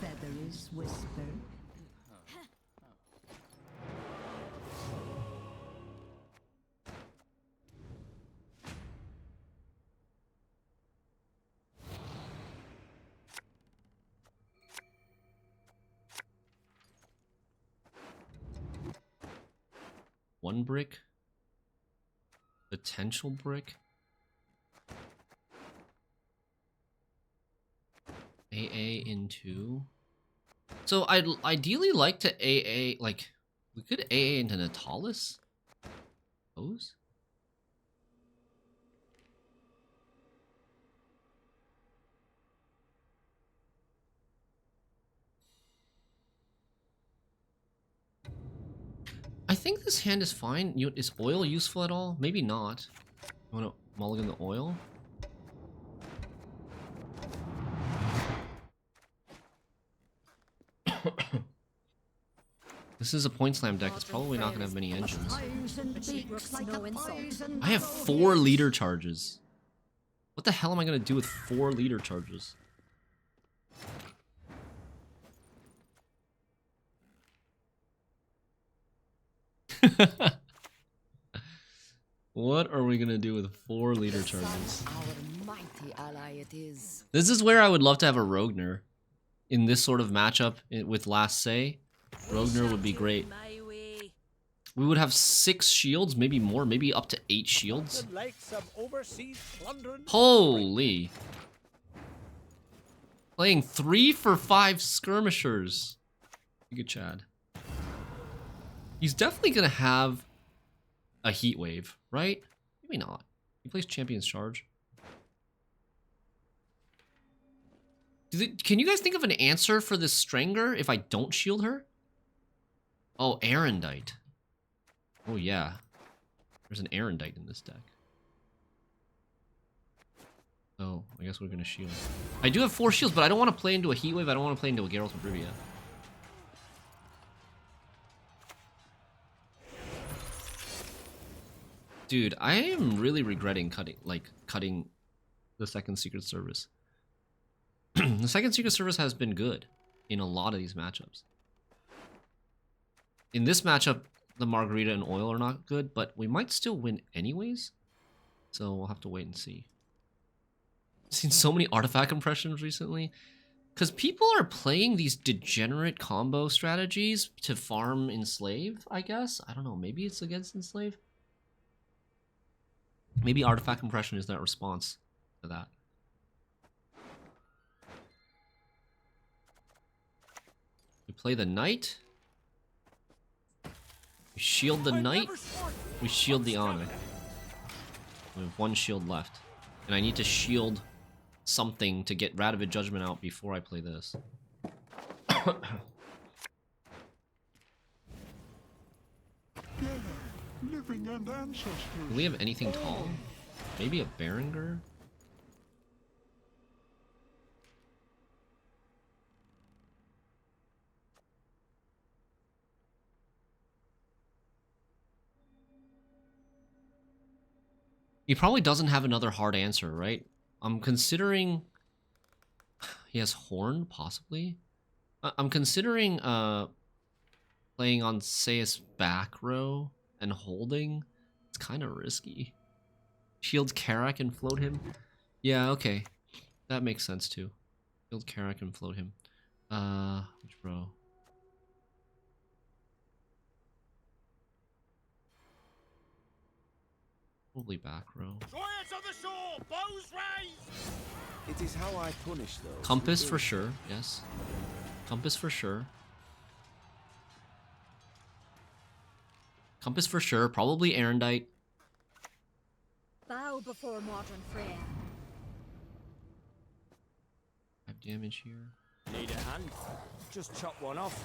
One brick? Potential brick? AA into... So I'd ideally like to AA, like, we could AA into Natalis? Those? I think this hand is fine. Is oil useful at all? Maybe not. You want to mulligan the oil? This is a point slam deck. It's probably not going to have many engines. I have 4 leader charges. What the hell am I going to do with 4 leader charges? What are we gonna do with 4 leader charges? Our mighty ally it is. This is where I would love to have a Rogner. In this sort of matchup with Last Say, Rogner would be great. We would have 6 shields, maybe more, maybe up to 8 shields. Holy! Playing 3 for 5 skirmishers. Look at Chad. He's definitely gonna have a heat wave, right? Maybe not. He plays Champion's Charge. Can you guys think of an answer for this Stranger if I don't shield her? Oh, Erendite. Oh yeah. There's an Erendite in this deck. Oh, I guess we're gonna shield. I do have 4 shields, but I don't want to play into a heat wave. I don't want to play into a Geralt of Rivia. Dude, I am really regretting cutting the second Secret Service. The second Secret Service has been good in a lot of these matchups. In this matchup, the Margarita and Oil are not good, but we might still win anyways. So we'll have to wait and see. I've seen so many artifact impressions recently. Because people are playing these degenerate combo strategies to farm Enslave, I guess. I don't know, maybe it's against Enslave? Maybe artifact compression is that response to that. We play the Knight. We shield the Knight. We shield the Honor. We have 1 shield left. And I need to shield something to get Radovid Judgment out before I play this. Living and ancestors. Do we have anything tall? Maybe a Berenger? He probably doesn't have another hard answer, right? I'm considering... He has Horn, possibly? I'm considering playing on Sayus back row and holding. It's kind of risky. Shield Karak and float him. Yeah, okay. That makes sense too. Shield Karak and float him. Which row? Probably back row. It is how I punish those. Compass for sure, yes. Compass for sure. Compass for sure. Probably Erendite. Bow before modern Freya. 5 damage here. Need a hand? Just chop one off.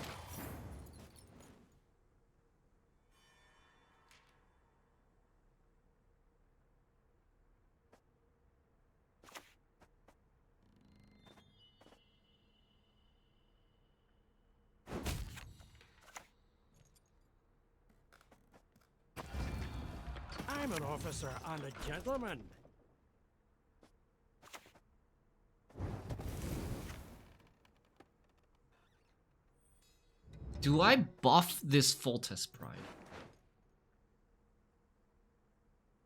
I'm an officer and a gentleman. Do I buff this Foltest Pride?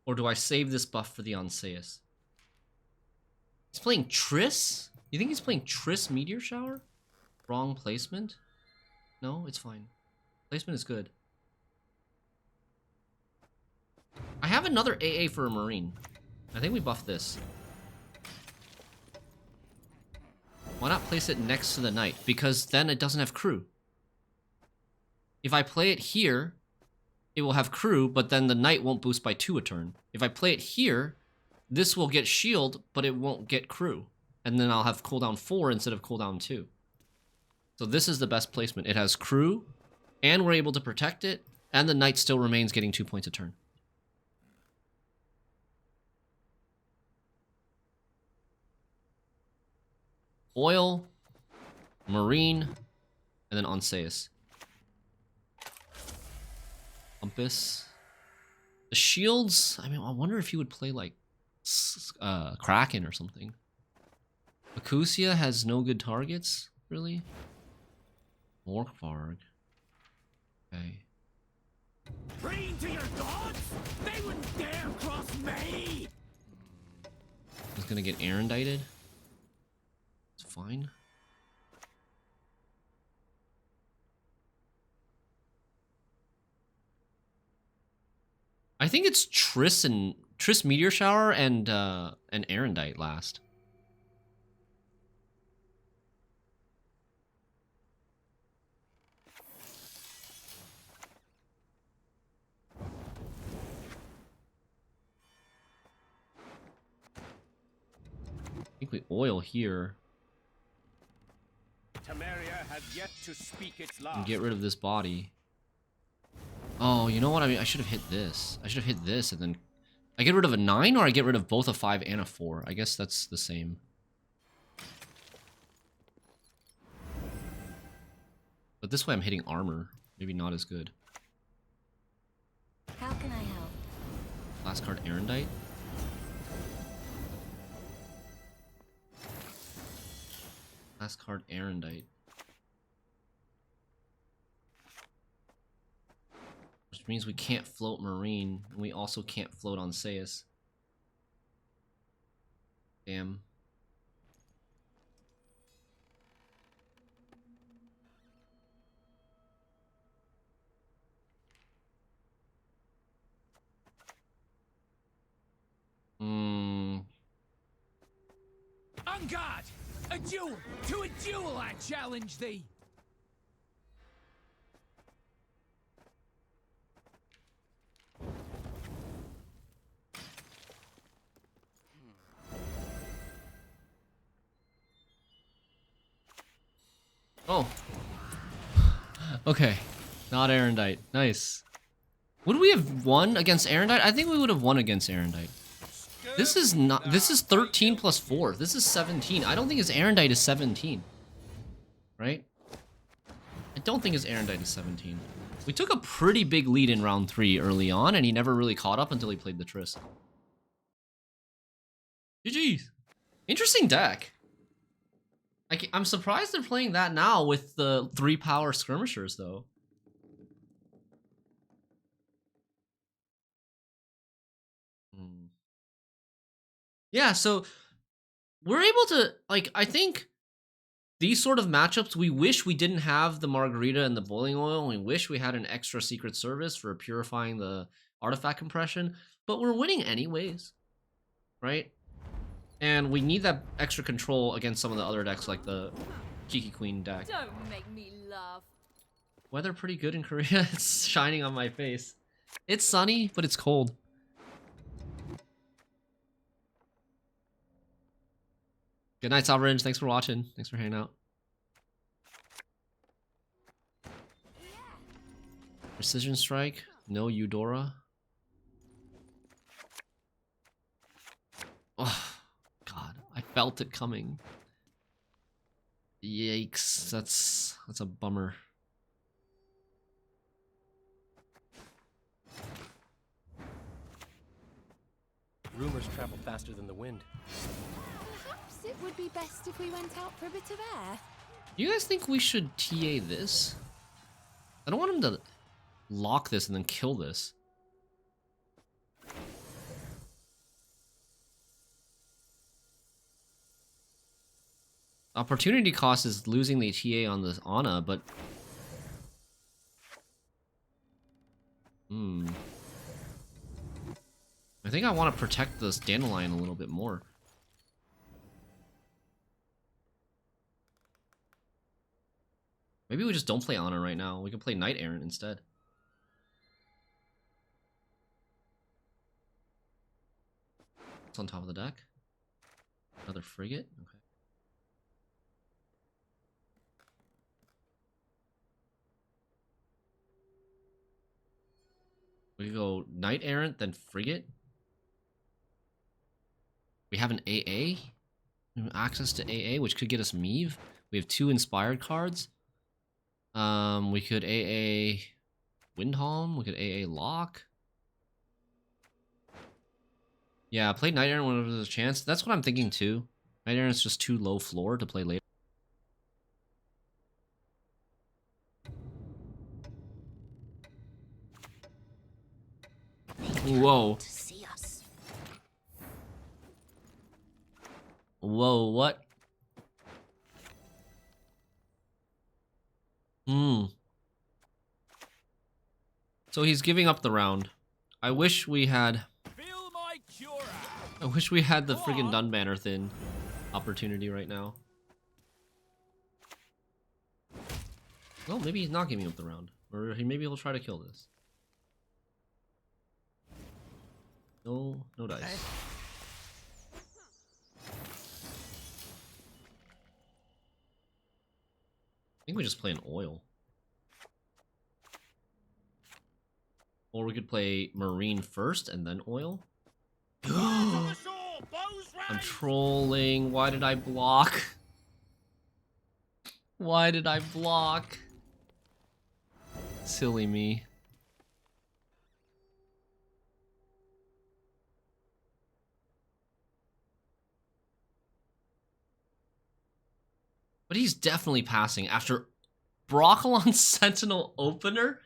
Or do I save this buff for the Onseus? He's playing Triss? You think he's playing Triss Meteor Shower? Wrong placement? No, it's fine. Placement is good. I have another AA for a Marine. I think we buff this. Why not place it next to the Knight? Because then it doesn't have crew. If I play it here, it will have crew, but then the Knight won't boost by 2 a turn. If I play it here, this will get shield, but it won't get crew. And then I'll have cooldown 4 instead of cooldown 2. So this is the best placement. It has crew, and we're able to protect it, and the Knight still remains getting 2 points a turn. Oil, Marine, and then Onseus. Compass. The shields, I mean, I wonder if he would play like Kraken or something. Acusia has no good targets, really. Morkvarg. Okay. Praying to your gods? They wouldn't dare cross me! He's gonna get Errandited. It's fine. I think it's Triss Meteor Shower and Errandite last. I think we oil here. Temeria has yet to speak its And last. get rid of this body. Oh, you know what? I mean, I should have hit this. I should have hit this and then... I get rid of a 9 or I get rid of both a 5 and a 4? I guess that's the same. But this way I'm hitting armor. Maybe not as good. How can I help? Last card, Errandite. Last card, Errandite. Which means we can't float Marine, and we also can't float on Sayus. Damn. On guard! A duel! To a duel I challenge thee! Oh. Okay. Not Errandite. Nice. Would we have won against Errandite? I think we would have won against Errandite. This is not. This is 13 plus 4. This is 17. I don't think his Errandite is 17. Right? I don't think his Errandite is 17. We took a pretty big lead in round 3 early on, and he never really caught up until he played the Triss. GG's. Interesting deck. I'm surprised they're playing that now with the 3-power skirmishers, though. Yeah, so we're able to, like, I think these sort of matchups, we wish we didn't have the Margarita and the Boiling Oil. We wish we had an extra Secret Service for purifying the artifact compression, but we're winning anyways, right? And we need that extra control against some of the other decks, like the Kiki Queen deck. Don't make me laugh. Weather pretty good in Korea. It's shining on my face. It's sunny, but it's cold. Good night, Sovereign. Thanks for watching. Thanks for hanging out. Precision Strike. No Eudora. Oh, God. I felt it coming. Yikes. That's a bummer. Rumors travel faster than the wind. Perhaps it would be best if we went out for a bit of air. You guys think we should TA this? I don't want him to lock this and then kill this. Opportunity cost is losing the TA on this Ana, but... I think I want to protect this Dandelion a little bit more. Maybe we just don't play Ana right now. We can play Knight-Errant instead. What's on top of the deck? Another frigate? Okay. We go Knight-Errant, then frigate. We have an AA. We have access to AA, which could get us Meave. We have 2 inspired cards. We could AA Windhelm. We could AA Lock. Yeah, play Knight-Errant whenever there's a chance. That's what I'm thinking too. Knight-Errant's just too low floor to play later. Whoa. To see us. Whoa, what? So he's giving up the round. I wish we had... Feel my cure. I wish we had the friggin' Dunbanner Thin opportunity right now. Well, maybe he's not giving up the round. Or maybe he'll try to kill this. No dice. I think we just play an oil. Or we could play Marine first and then oil. I'm trolling. Why did I block? Why did I block? Silly me. But he's definitely passing after Broccolon Sentinel opener.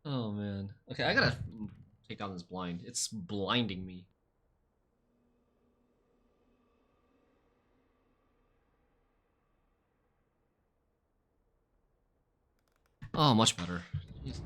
Oh man. Okay, I gotta take down this blind. It's blinding me. Oh, much better. Jesus.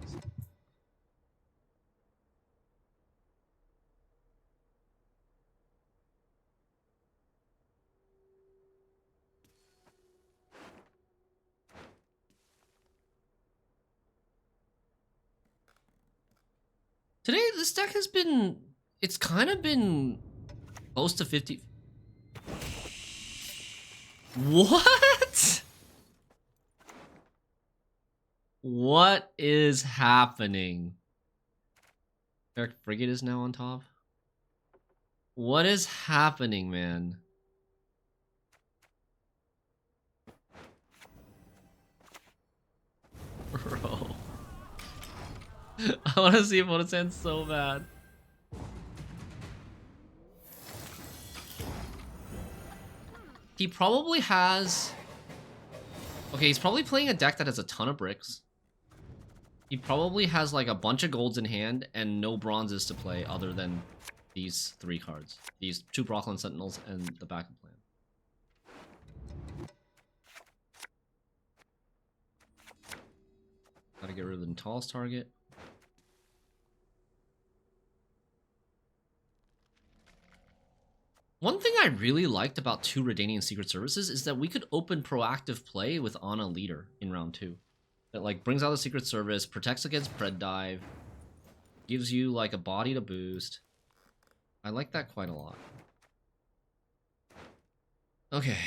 Today, this deck has been... It's kind of been close to 50... What? What is happening? Eric Frigate is now on top. What is happening, man? Bro. I want to see opponent's hand so bad. He probably has... Okay, he's probably playing a deck that has a ton of bricks. He probably has like a bunch of golds in hand and no bronzes to play other than these 3 cards. These 2 Broccolon Sentinels and the backup plan. Gotta get rid of the Natalis target. One thing I really liked about 2 Redanian Secret Services is that we could open proactive play with Ana Leader in round 2. That like brings out the Secret Service, protects against Pred Dive, gives you like a body to boost. I like that quite a lot. Okay.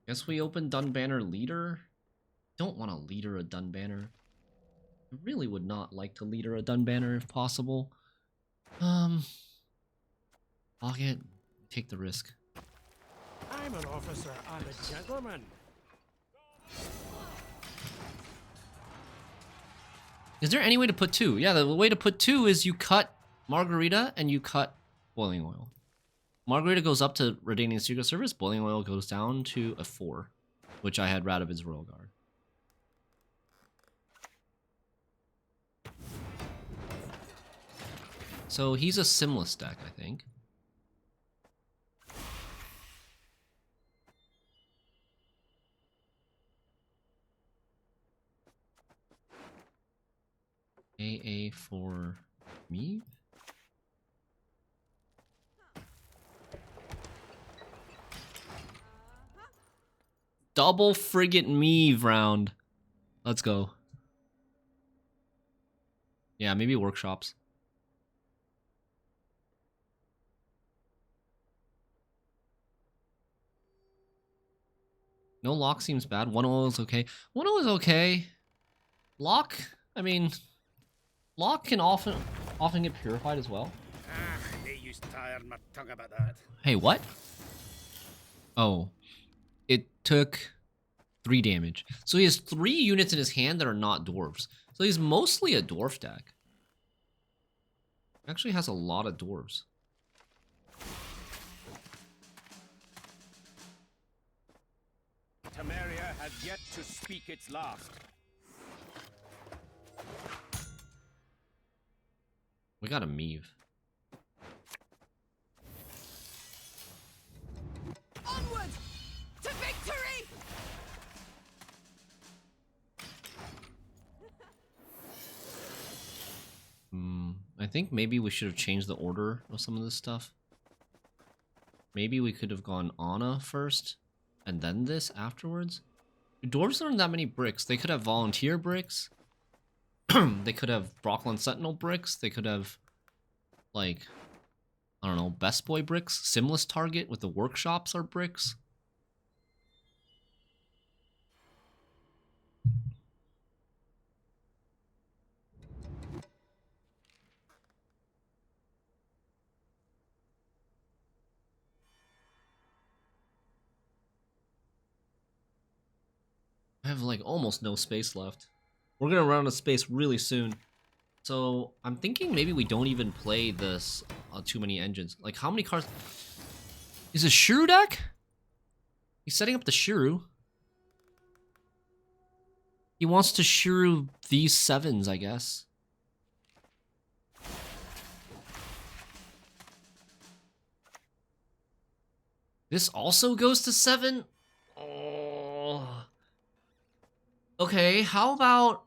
Guess we open Dunbanner Leader. Don't want to leader a Dunbanner. I really would not like to leader a Dunbanner if possible. Pocket, take the risk. I'm an officer and a gentleman. Is there any way to put 2? Yeah, the way to put 2 is you cut Margarita and you cut Boiling Oil. Margarita goes up to Redanian Secret Service, Boiling Oil goes down to a 4, which I had Radovid's Royal Guard. So he's a Simless deck, I think. AA for me? Double frigate Meave round. Let's go. Yeah, maybe workshops. No lock seems bad. 1 oil is okay. 1 oil is okay. Lock, I mean, lock can often get purified as well. They used to tire my tongue about that. Hey, what? Oh, it took 3 damage. So he has 3 units in his hand that are not dwarves. So he's mostly a dwarf deck. Actually has a lot of dwarves. Temeria has yet to speak its last. We got a Meave. Onward to victory! I think maybe we should have changed the order of some of this stuff. Maybe we could have gone Anna first, and then this afterwards. Dwarves aren't that many bricks. They could have volunteer bricks. They could have Brocklin Sentinel bricks. They could have, like, I don't know, Best Boy bricks. Simless Target with the workshops are bricks. I have like almost no space left. We're gonna run out of space really soon. So I'm thinking maybe we don't even play this too many engines. Like how many cards? Is it Schirru deck? He's setting up the Schirru. He wants to Schirru these 7s, I guess. This also goes to 7? Oh. Okay, how about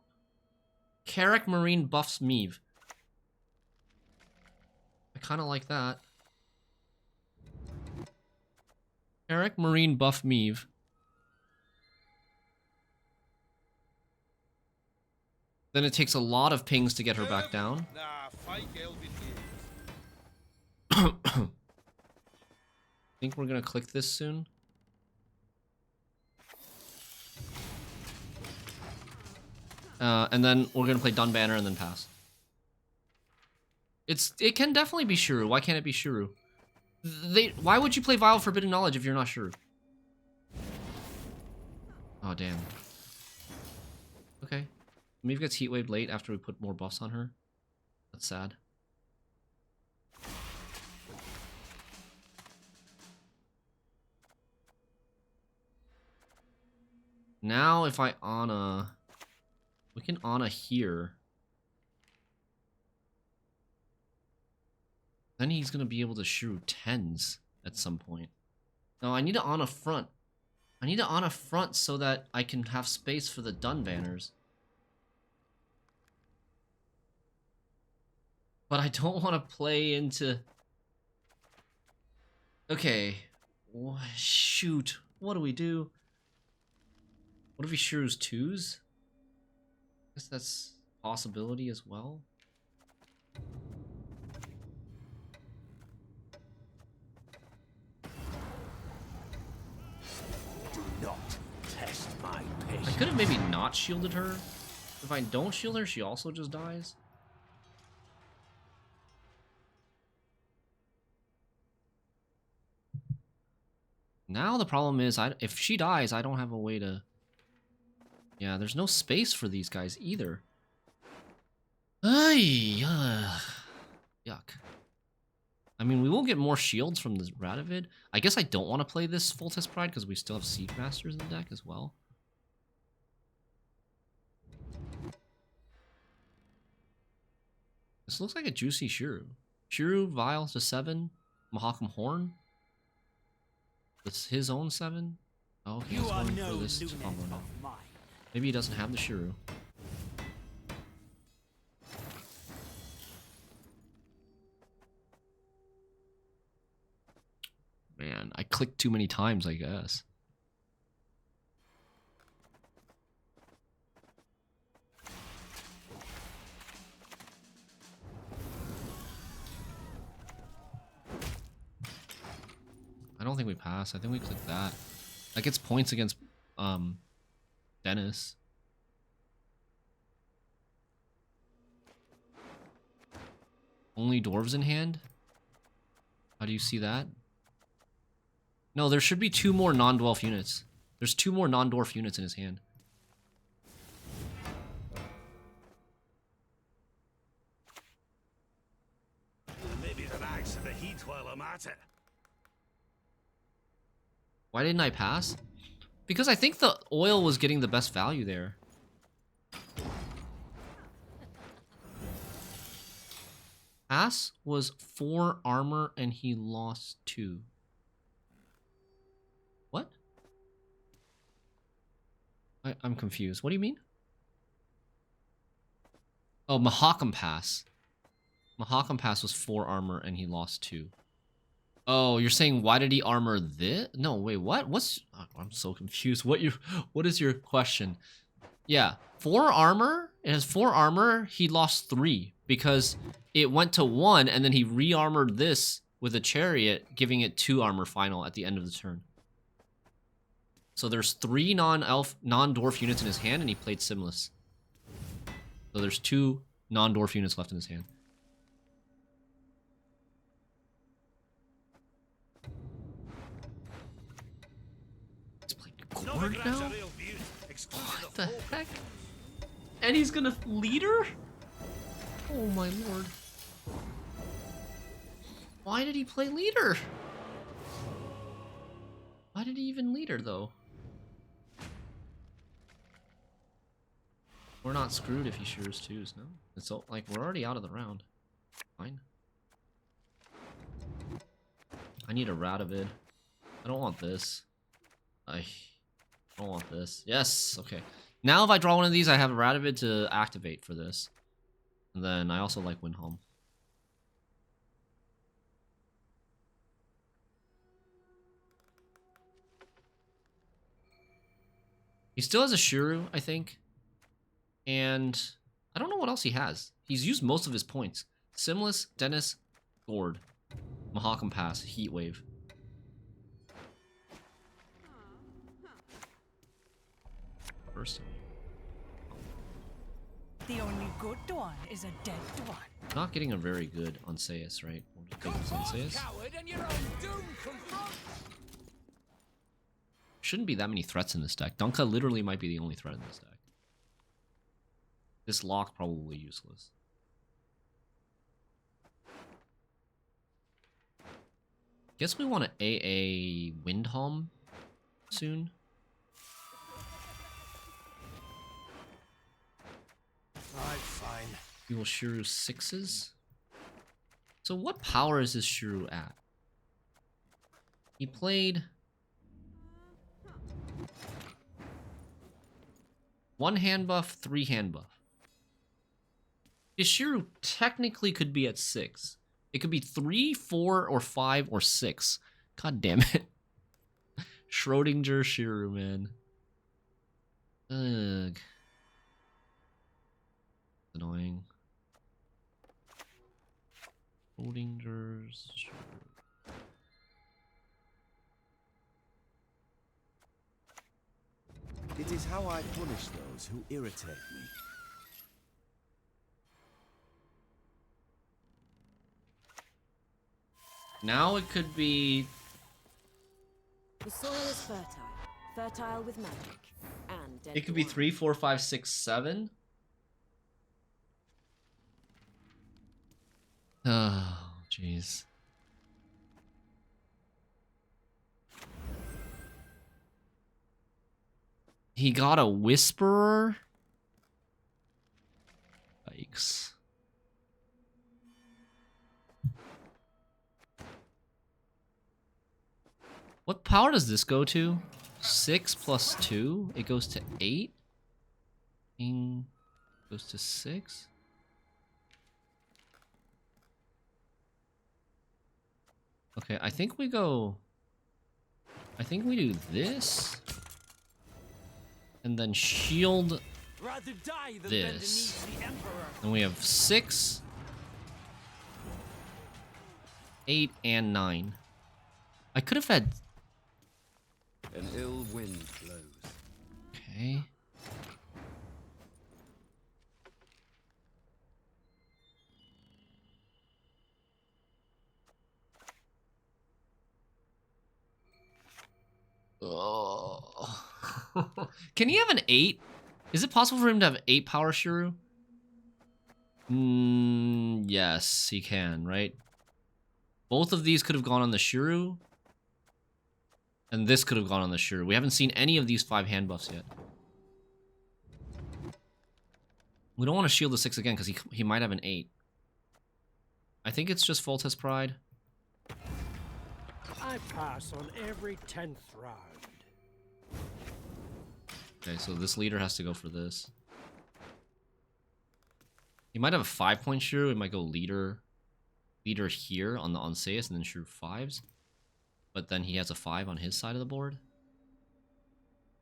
Carrick Marine buffs Meave? I kind of like that. Carrick Marine buff Meave. Then it takes a lot of pings to get her back down. Nah, fake Elven Think we're gonna click this soon. And then we're gonna play Dunbanner and then pass. It can definitely be Schirru. Why can't it be Schirru? Why would you play Vile Forbidden Knowledge if you're not Schirru? Oh damn. Okay. Meave gets Heatwave late after we put more buffs on her. That's sad. Now if I Ana... We can Ana here. Then he's going to be able to Schirru 10s at some point. No, I need to Ana front. I need to Ana front so that I can have space for the Dunbanners. But I don't want to play into... Okay. Shoot. What do we do? What if he Schirru's 2s? I guess that's a possibility as well. Do not test my patience. I could have maybe not shielded her. If I don't shield her, she also just dies. Now the problem is, if she dies, I don't have a way to... Yeah, there's no space for these guys either. Ay, yuck. I mean, we will get more shields from this Radovid. I guess I don't want to play this Full Test Pride because we still have Siege Masters in the deck as well. This looks like a juicy Schirru. Schirru, Vile to 7. Mahakam Horn. It's his own 7. Oh, okay, he's going for this combo now. Maybe he doesn't have the Schirru. Man, I clicked too many times, I guess. I don't think we pass. I think we click that. That gets points against Dennis. Only dwarves in hand? How do you see that? No, there should be 2 more non-dwarf units. There's 2 more non-dwarf units in his hand. Maybe the bags of the heat while I'm at it. Why didn't I pass? Because I think the oil was getting the best value there. Ass was 4 armor and he lost 2. What? I'm confused. What do you mean? Oh, Mahakam Pass. Mahakam Pass was 4 armor and he lost 2. Oh, you're saying why did he armor this? No, wait, what? I'm so confused. What is your question? Yeah, 4 armor. It has 4 armor. He lost 3 because it went to 1 and then he re-armored this with a chariot, giving it 2 armor final at the end of the turn. So there's 3 non-dwarf units in his hand and he played Simless. So there's 2 non-dwarf units left in his hand. He's playing Gord now? What the heck? And he's gonna leader? Oh my lord. Why did he play leader? Why did he even leader though? We're not screwed if he Shirru's 2s, no? It's all, like, we're already out of the round. Fine. I need a Radovid. I don't want this. I don't want this. Yes, okay. Now if I draw one of these, I have a Radovid to activate for this. And then I also like Windhelm. He still has a Schirru, I think. And I don't know what else he has. He's used most of his points. Simless, Dennis, Gord, Mahakam Pass, Heatwave. First. The only good one is a dead one. Not getting a very good on Seius, right? We'll just take this on Seius. Shouldn't be that many threats in this deck. Dunka literally might be the only threat in this deck. This lock probably useless. Guess we want to AA Windhelm soon. Alright, fine. We will Shirru 6s. So what power is this Schirru at? He played 1 hand buff, 3 hand buff. His Schirru technically could be at 6. It could be 3, 4, or 5, or 6. God damn it. Schrodinger Schirru, man. Ugh. Annoying. Schrodinger's Schirru. It is how I punish those who irritate me. Now it could be... The soil is fertile. Fertile with magic. And dead It could be wine. 3, 4, 5, 6, 7. Oh, jeez. He got a Whisperer? Yikes. What power does this go to? 6 plus 2? It goes to 8? Goes to 6? Okay, I think we do this. And then shield Rather die than bend the knee this. to the Emperor. And we have 6, 8, and 9. I could have had... An ill wind blows. Okay. Oh. Can he have an 8? Is it possible for him to have 8 power Schirru? Yes, he can, right? Both of these could have gone on the Schirru. And this could have gone on the Schirru. We haven't seen any of these 5 hand buffs yet. We don't want to shield the 6 again because he might have an 8. I think it's just Foltest Pride. I pass on every 10th round. Okay, so this leader has to go for this. He might have a 5-point Schirru. He might go leader here on the Onseus and then Schirru 5s. But then he has a 5 on his side of the board.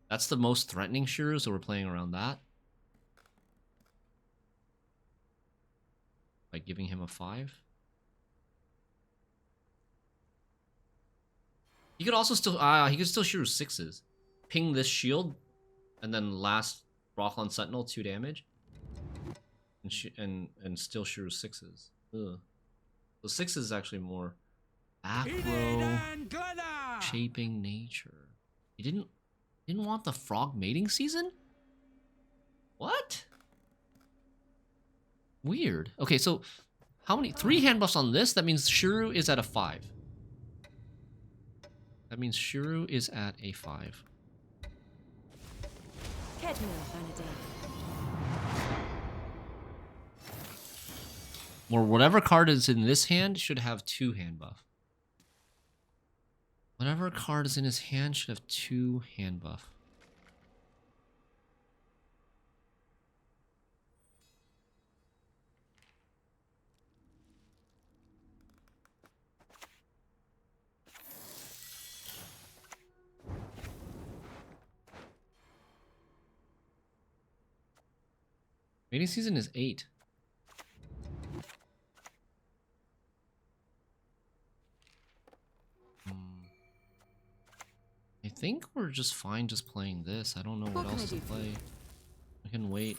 That's the most threatening Schirru, so we're playing around that. By giving him a 5. He could also still Schirru 6s. Ping this shield, and then last Brocklon Sentinel 2 damage. And still Schirru 6s. Ugh. So 6 is actually more back row, shaping nature. He didn't want the frog mating season? What? Weird. Okay, so how many? 3 hand buffs on this? That means Schirru is at a 5. That means Schirru is at a 5. Or whatever card is in this hand should have 2 hand buff. Whatever card is in his hand should have 2 hand buff. Mating season is 8. I think we're just fine just playing this. I don't know what else to play. I can wait.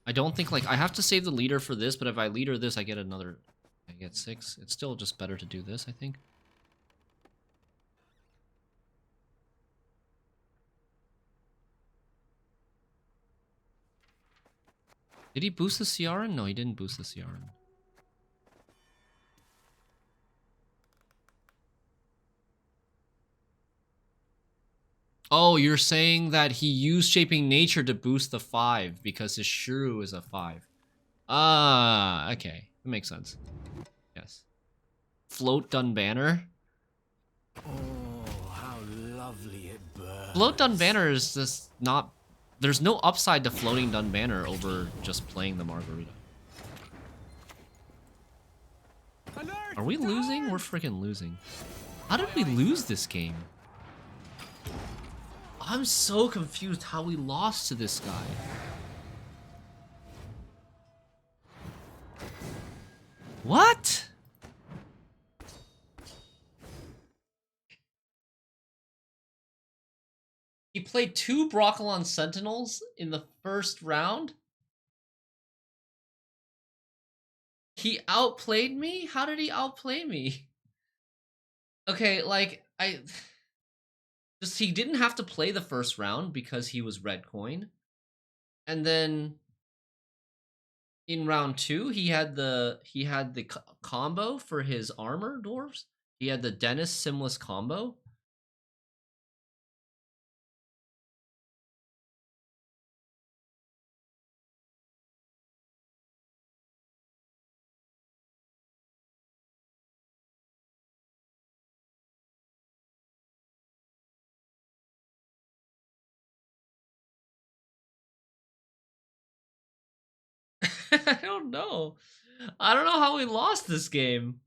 I don't think, like, I have to save the leader for this, but if I leader this, I get another... I get 6. It's still just better to do this, I think. Did he boost the Ciaran? No, he didn't boost the Ciaran. Oh, you're saying that he used Shaping Nature to boost the 5 because his Schirru is a 5. Ah, okay. That makes sense. Yes. Float Dun Banner? Oh, how lovely it burns. Float Dun Banner is just not... There's no upside to floating Dun Banner over just playing the Margarita. Are we losing? We're freaking losing. How did we lose this game? I'm so confused how we lost to this guy. What? He played 2 Broccolon Sentinels in the first round? He outplayed me? How did he outplay me? Okay, like, he didn't have to play the first round because he was red coin. And then in round 2, he had the combo for his armor dwarves. He had the Dennis Simless combo. I don't know. I don't know how we lost this game.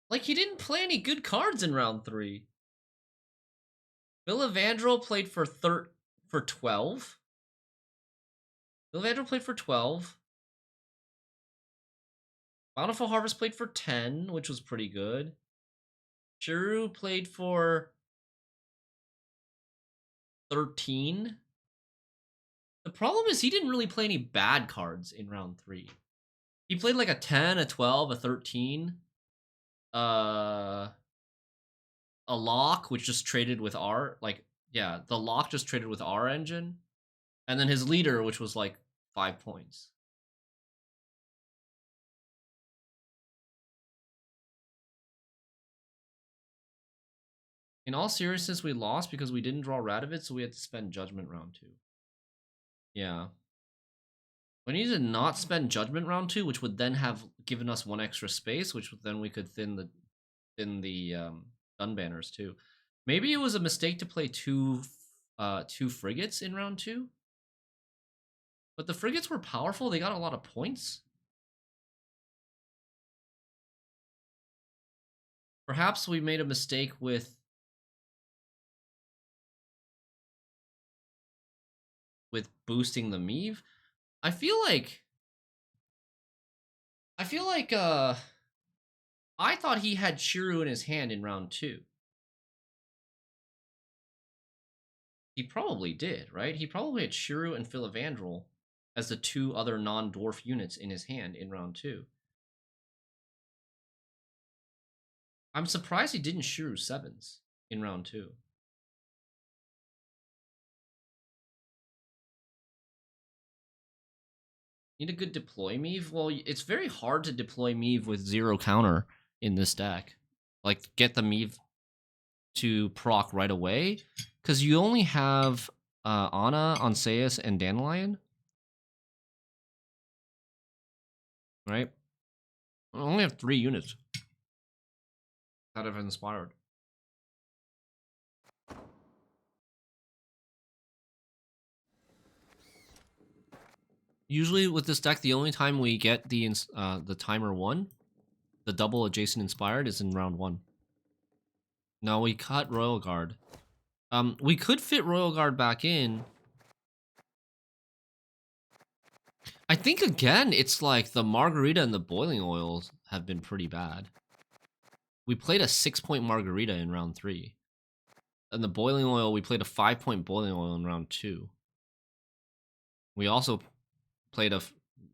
Like, he didn't play any good cards in round 3. Bill Evandrel played for 12. Bill Evandrel played for 12. Bountiful Harvest played for 10, which was pretty good. Schirru played for 13. The problem is he didn't really play any bad cards in round 3. He played like a 10, a 12, a 13. A lock, which just traded with art. Like, Yeah, the lock just traded with our engine. And then his leader, which was like 5 points. In all seriousness, we lost because we didn't draw Radovid, so we had to spend Judgment round 2. Yeah. We needed to not spend Judgment round 2, which would then have given us 1 extra space, which then we could thin the Dun Banners too. Maybe it was a mistake to play two frigates in round 2. But the frigates were powerful, they got a lot of points. Perhaps we made a mistake with boosting the Meave. I feel like I thought he had Schirru in his hand in round 2. He probably did, right? He probably had Schirru and Philavandrel as the 2 other non-dwarf units in his hand in round 2. I'm surprised he didn't Schirru 7s in round 2. Need a good deploy Meave? Well, it's very hard to deploy Meave with 0 counter in this deck. Like, get the Meave to proc right away. Because you only have Anna, Onseus, and Dandelion. Right? I only have 3 units that have inspired. Usually with this deck, the only time we get the timer 1, the double adjacent inspired, is in round 1. No, we cut Royal Guard. We could fit Royal Guard back in. I think again, it's like the Margarita and the Boiling Oils have been pretty bad. We played a 6-point Margarita in round 3. And the Boiling Oil, we played a 5-point Boiling Oil in round 2. We also played a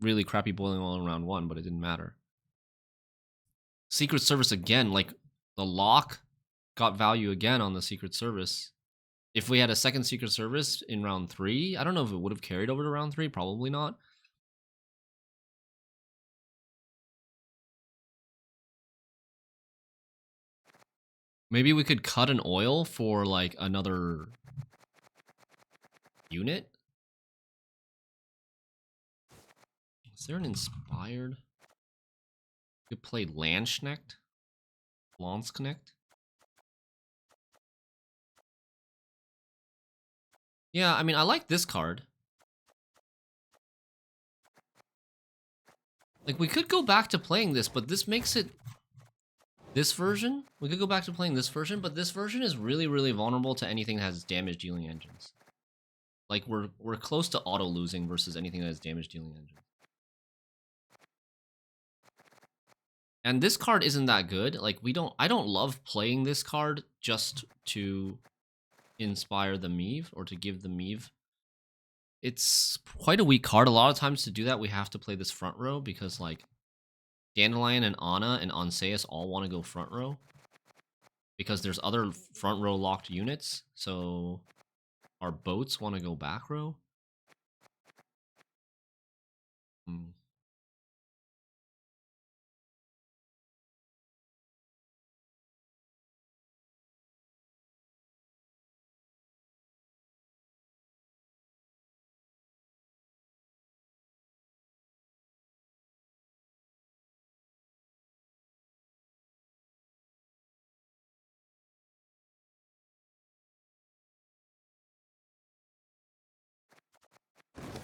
really crappy Boiling Oil in round 1, but it didn't matter. Secret Service again, like the lock got value again on the Secret Service. If we had a second Secret Service in round 3, I don't know if it would have carried over to round 3, probably not. Maybe we could cut an oil for like another unit. Is there an inspired? We could play Landsknecht. Landsknecht. Yeah, I mean, I like this card. Like, we could go back to playing this, but this makes it... This version? We could go back to playing this version, but this version is really, really vulnerable to anything that has damage-dealing engines. Like, we're close to auto-losing versus anything that has damage-dealing engines. And this card isn't that good. Like, I don't love playing this card just to inspire the Meave, or to give the Meave. It's quite a weak card. A lot of times to do that, we have to play this front row, because, like, Dandelion and Anna and Onseus all want to go front row. Because there's other front row locked units, so our boats want to go back row.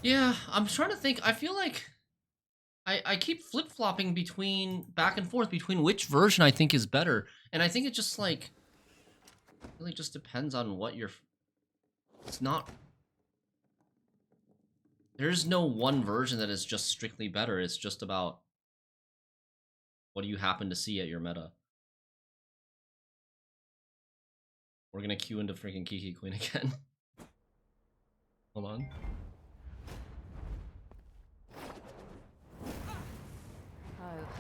Yeah, I'm trying to think. I feel like I keep flip-flopping back and forth between which version I think is better. And I think it just, like, really just depends on what you're... It's not... There's no one version that is just strictly better. It's just about what do you happen to see at your meta. We're gonna queue into freaking Kiki Queen again. Hold on.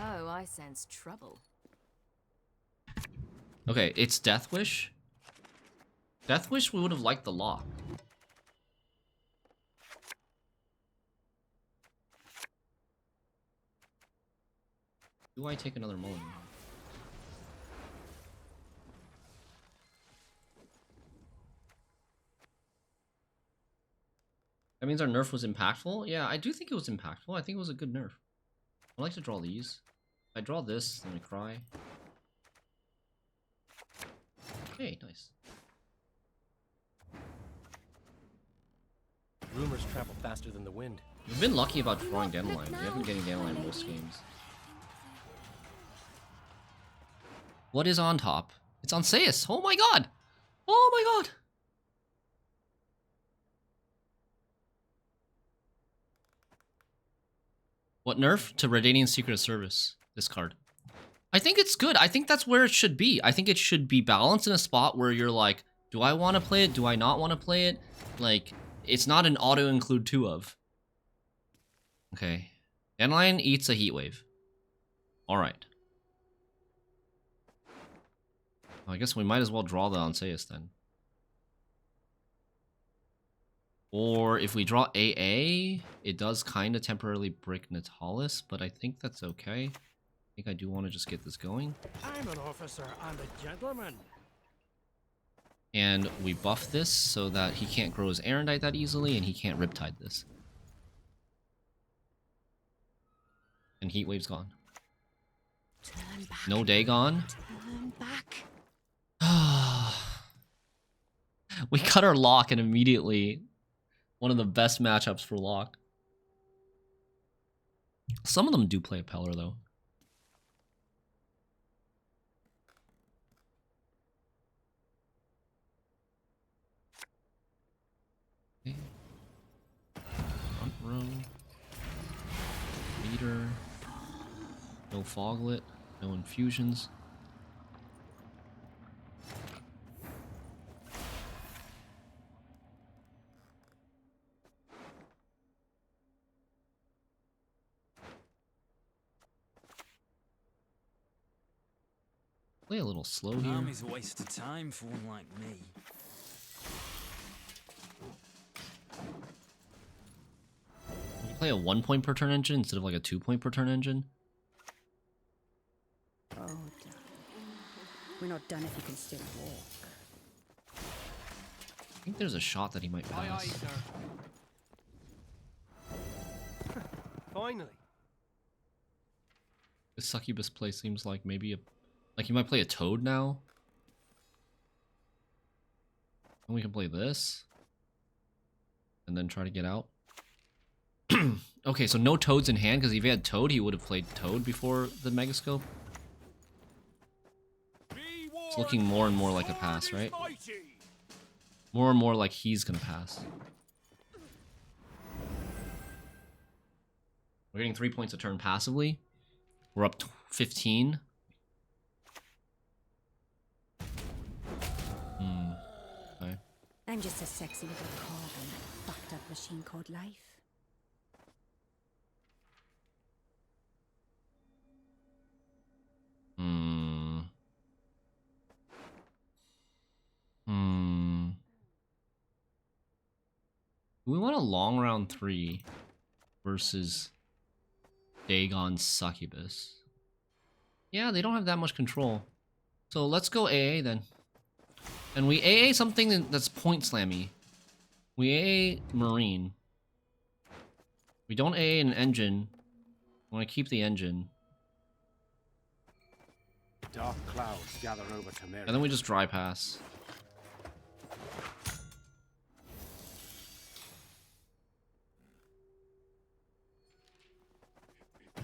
Oh, I sense trouble. Okay, it's Deathwish. Deathwish, we would have liked the lock. Do I take another mulligan? That means our nerf was impactful? Yeah, I do think it was impactful. I think it was a good nerf. I like to draw these. I draw this, then I cry. Hey, nice. Rumors travel faster than the wind. We've been lucky about drawing Dandelion. We haven't been getting Dandelion most games. What is on top? It's on Sayus. Oh my god! Oh my god! What nerf? To Redanian Secret Service. This card. I think it's good. I think that's where it should be. I think it should be balanced in a spot where you're like, do I want to play it? Do I not want to play it? Like, it's not an auto-include 2 of. Okay. Dandelion eats a heat wave. Alright. Well, I guess we might as well draw the Anseus then. Or if we draw AA, it does kind of temporarily break Natalis, but I think that's okay. I think I do want to just get this going. I'm an officer and a gentleman. And we buff this so that he can't grow his Erendite that easily, and he can't Riptide this. And Heat Wave's gone. Turn back. No Dagon. Turn back. We cut our lock, and immediately one of the best matchups for lock. Some of them do play a Peller, though. Okay. Front row. Meter. No Foglet. No infusions. Play a little slow here. Army's a waste of time for one like me. You play a 1 point per turn engine instead of like a 2 point per turn engine. Oh, darling. We're not done if you can still walk. I think there's a shot that he might pass. Aye, sir. Finally. The Succubus play seems like maybe a... Like, he might play a Toad now. And we can play this. And then try to get out. Okay, so no Toads in hand, because if he had Toad, he would have played Toad before the Megascope. It's looking more and more like a pass, right? More and more like he's gonna pass. We're getting 3 points a turn passively. We're up 15. Okay. I'm just a sexy little cog on that fucked up machine called life. We want a long round 3 versus Dagon Succubus. Yeah, they don't have that much control. So let's go AA then. And we AA something that's point slammy. We AA Marine. We don't AA an engine. I want to keep the engine. Dark clouds gather over Chimera. And then we just dry pass.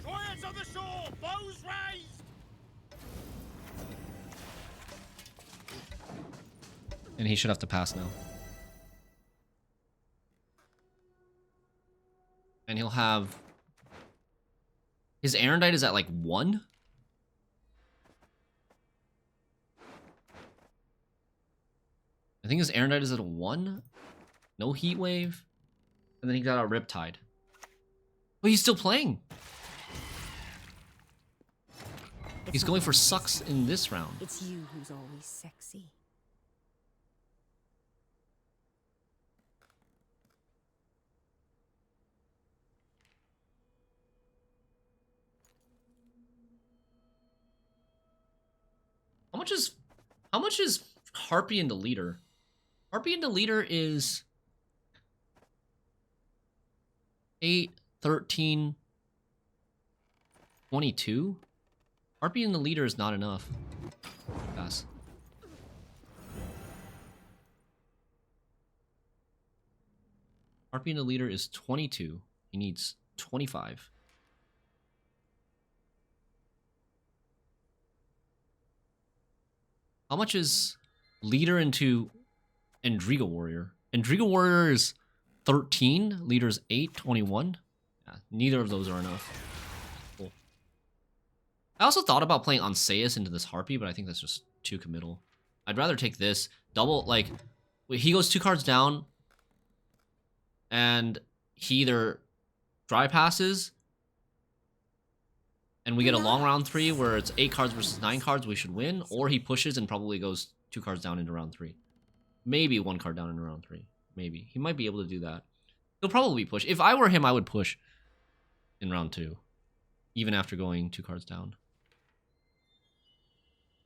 Giants on the shore, bows raised. And he should have to pass now. And he'll have... His Erendite is at like 1? I think his Erendite is at a 1. No Heat Wave. And then he got a Riptide. But he's still playing. He's going for sucks in this round. It's you who's always sexy. How much is Harpy into leader? Harpy into leader is 8, 13, 22. Harpy into leader is not enough. Yes. Harpy into leader is 22. He needs 25. How much is leader into Endriga Warrior? Endriga Warrior is 13, leader's 8, 21. Yeah, neither of those are enough. Cool. I also thought about playing Anseus into this Harpy, but I think that's just too committal. I'd rather take this double, like, he goes 2 cards down, and he either dry passes, and we get a long round 3 where it's 8 cards versus 9 cards, we should win, or he pushes and probably goes 2 cards down into round 3. Maybe 1 card down into round 3. Maybe. He might be able to do that. He'll probably push. If I were him, I would push in round 2, even after going 2 cards down.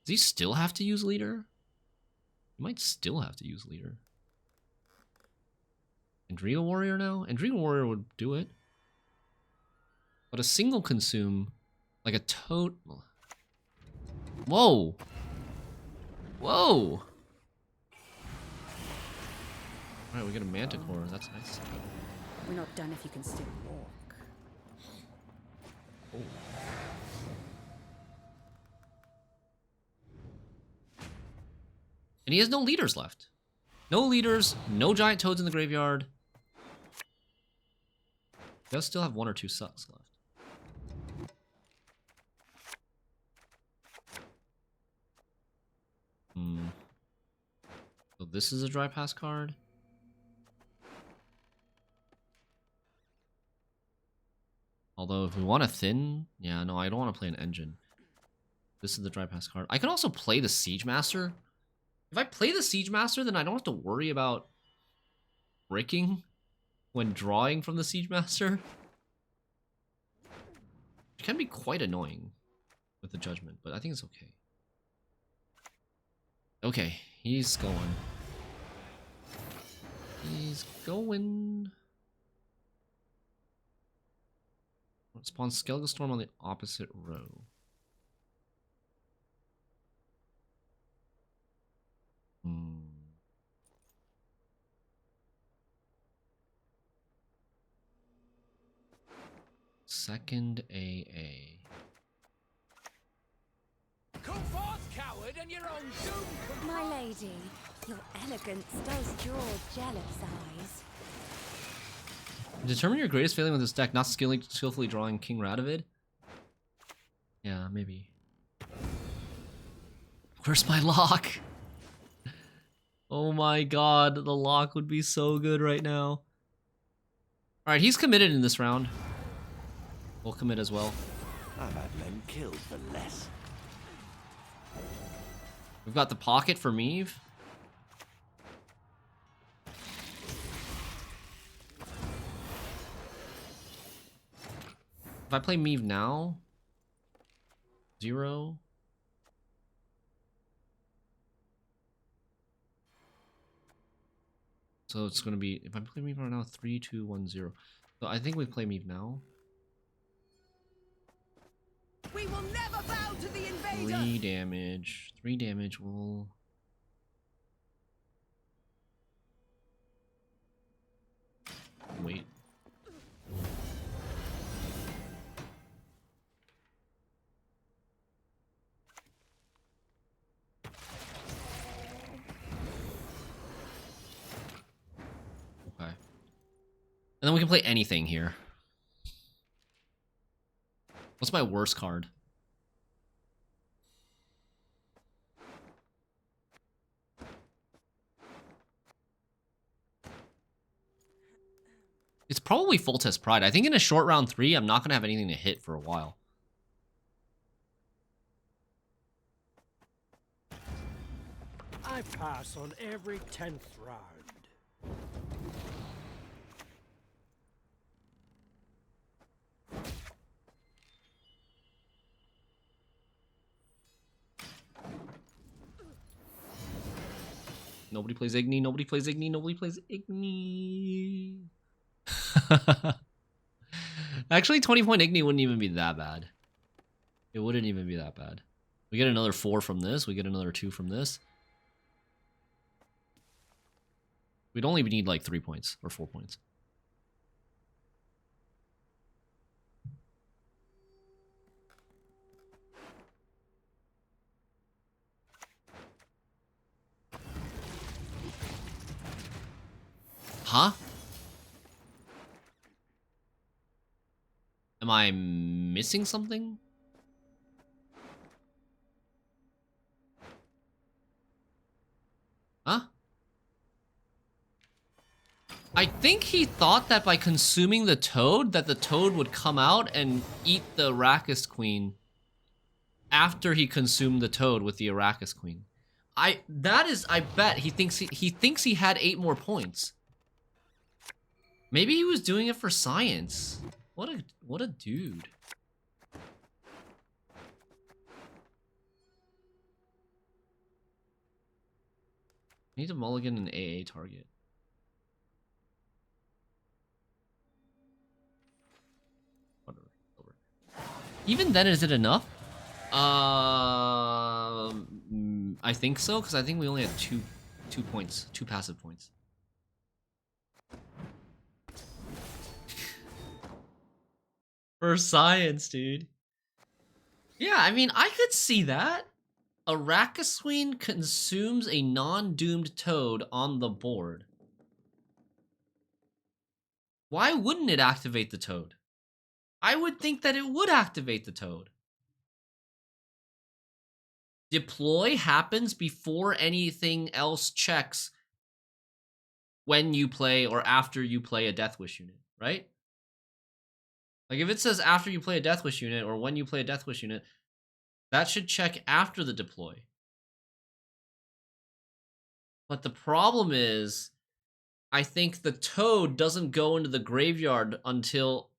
Does he still have to use leader? He might still have to use leader. Endriga Warrior now? Endriga Warrior would do it. But a single consume, like a toad. Whoa! Whoa! Alright, we get a Manticore. That's nice. We're not done if you can still walk. Oh. And he has no leaders left. No leaders, no giant toads in the graveyard. He does still have 1 or 2 sucks left. So this is a dry pass card. Although if we want to thin, yeah, no, I don't want to play an engine. This is the dry pass card. I can also play the Siege Master. If I play the Siege Master, then I don't have to worry about breaking when drawing from the Siege Master. It can be quite annoying with the Judgment, but I think it's okay. Okay, he's going. He's going. Spawn Skellige Storm on the opposite row. Second AA. Come forth, coward, and your own doom. My lady, your elegance does draw jealous eyes. Determine your greatest failing with this deck, not skillfully drawing King Radovid? Yeah, maybe. Where's my lock? Oh my god, the lock would be so good right now. Alright, he's committed in this round. We'll commit as well. I've had men killed for less. We've got the pocket for Meave. If I play Meave now, 0. So it's going to be, if I play Meave right now, 3, 2, 1, 0. So I think we play Meave now. We will never bow to the invader. 3 damage. 3 damage will... Wait. Okay. And then we can play anything here. What's my worst card? It's probably Full Test Pride. I think in a short round 3, I'm not going to have anything to hit for a while. I pass on every 10th round. Nobody plays Igni, nobody plays Igni, nobody plays Igni. Actually, 20-point Igni wouldn't even be that bad. It wouldn't even be that bad. We get another 4 from this, we get another 2 from this. We'd only need like 3 points or 4 points. Huh? Am I missing something? Huh? I think he thought that by consuming the toad, that the toad would come out and eat the Arrakis Queen after he consumed the toad with the Arrakis Queen. I bet he thinks he had 8 more points. Maybe he was doing it for science. What a dude. I need to mulligan an AA target. Whatever. Over. Even then, is it enough? I think so, because I think we only had two points, 2 passive points. For science, dude. Yeah, I mean, I could see that. Arrakis Queen consumes a non-doomed toad on the board. Why wouldn't it activate the toad? I would think that it would activate the toad. Deploy happens before anything else checks when you play or after you play a Deathwish unit, right? Like, if it says after you play a Deathwish unit or when you play a Deathwish unit, that should check after the deploy. But the problem is, I think the toad doesn't go into the graveyard until...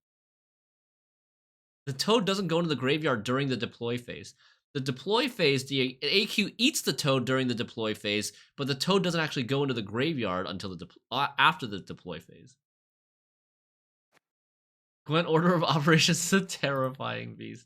The toad doesn't go into the graveyard during the deploy phase. The deploy phase, the AQ eats the toad during the deploy phase, but the toad doesn't actually go into the graveyard until after the deploy phase. Gwent Order of Operations is a terrifying beast.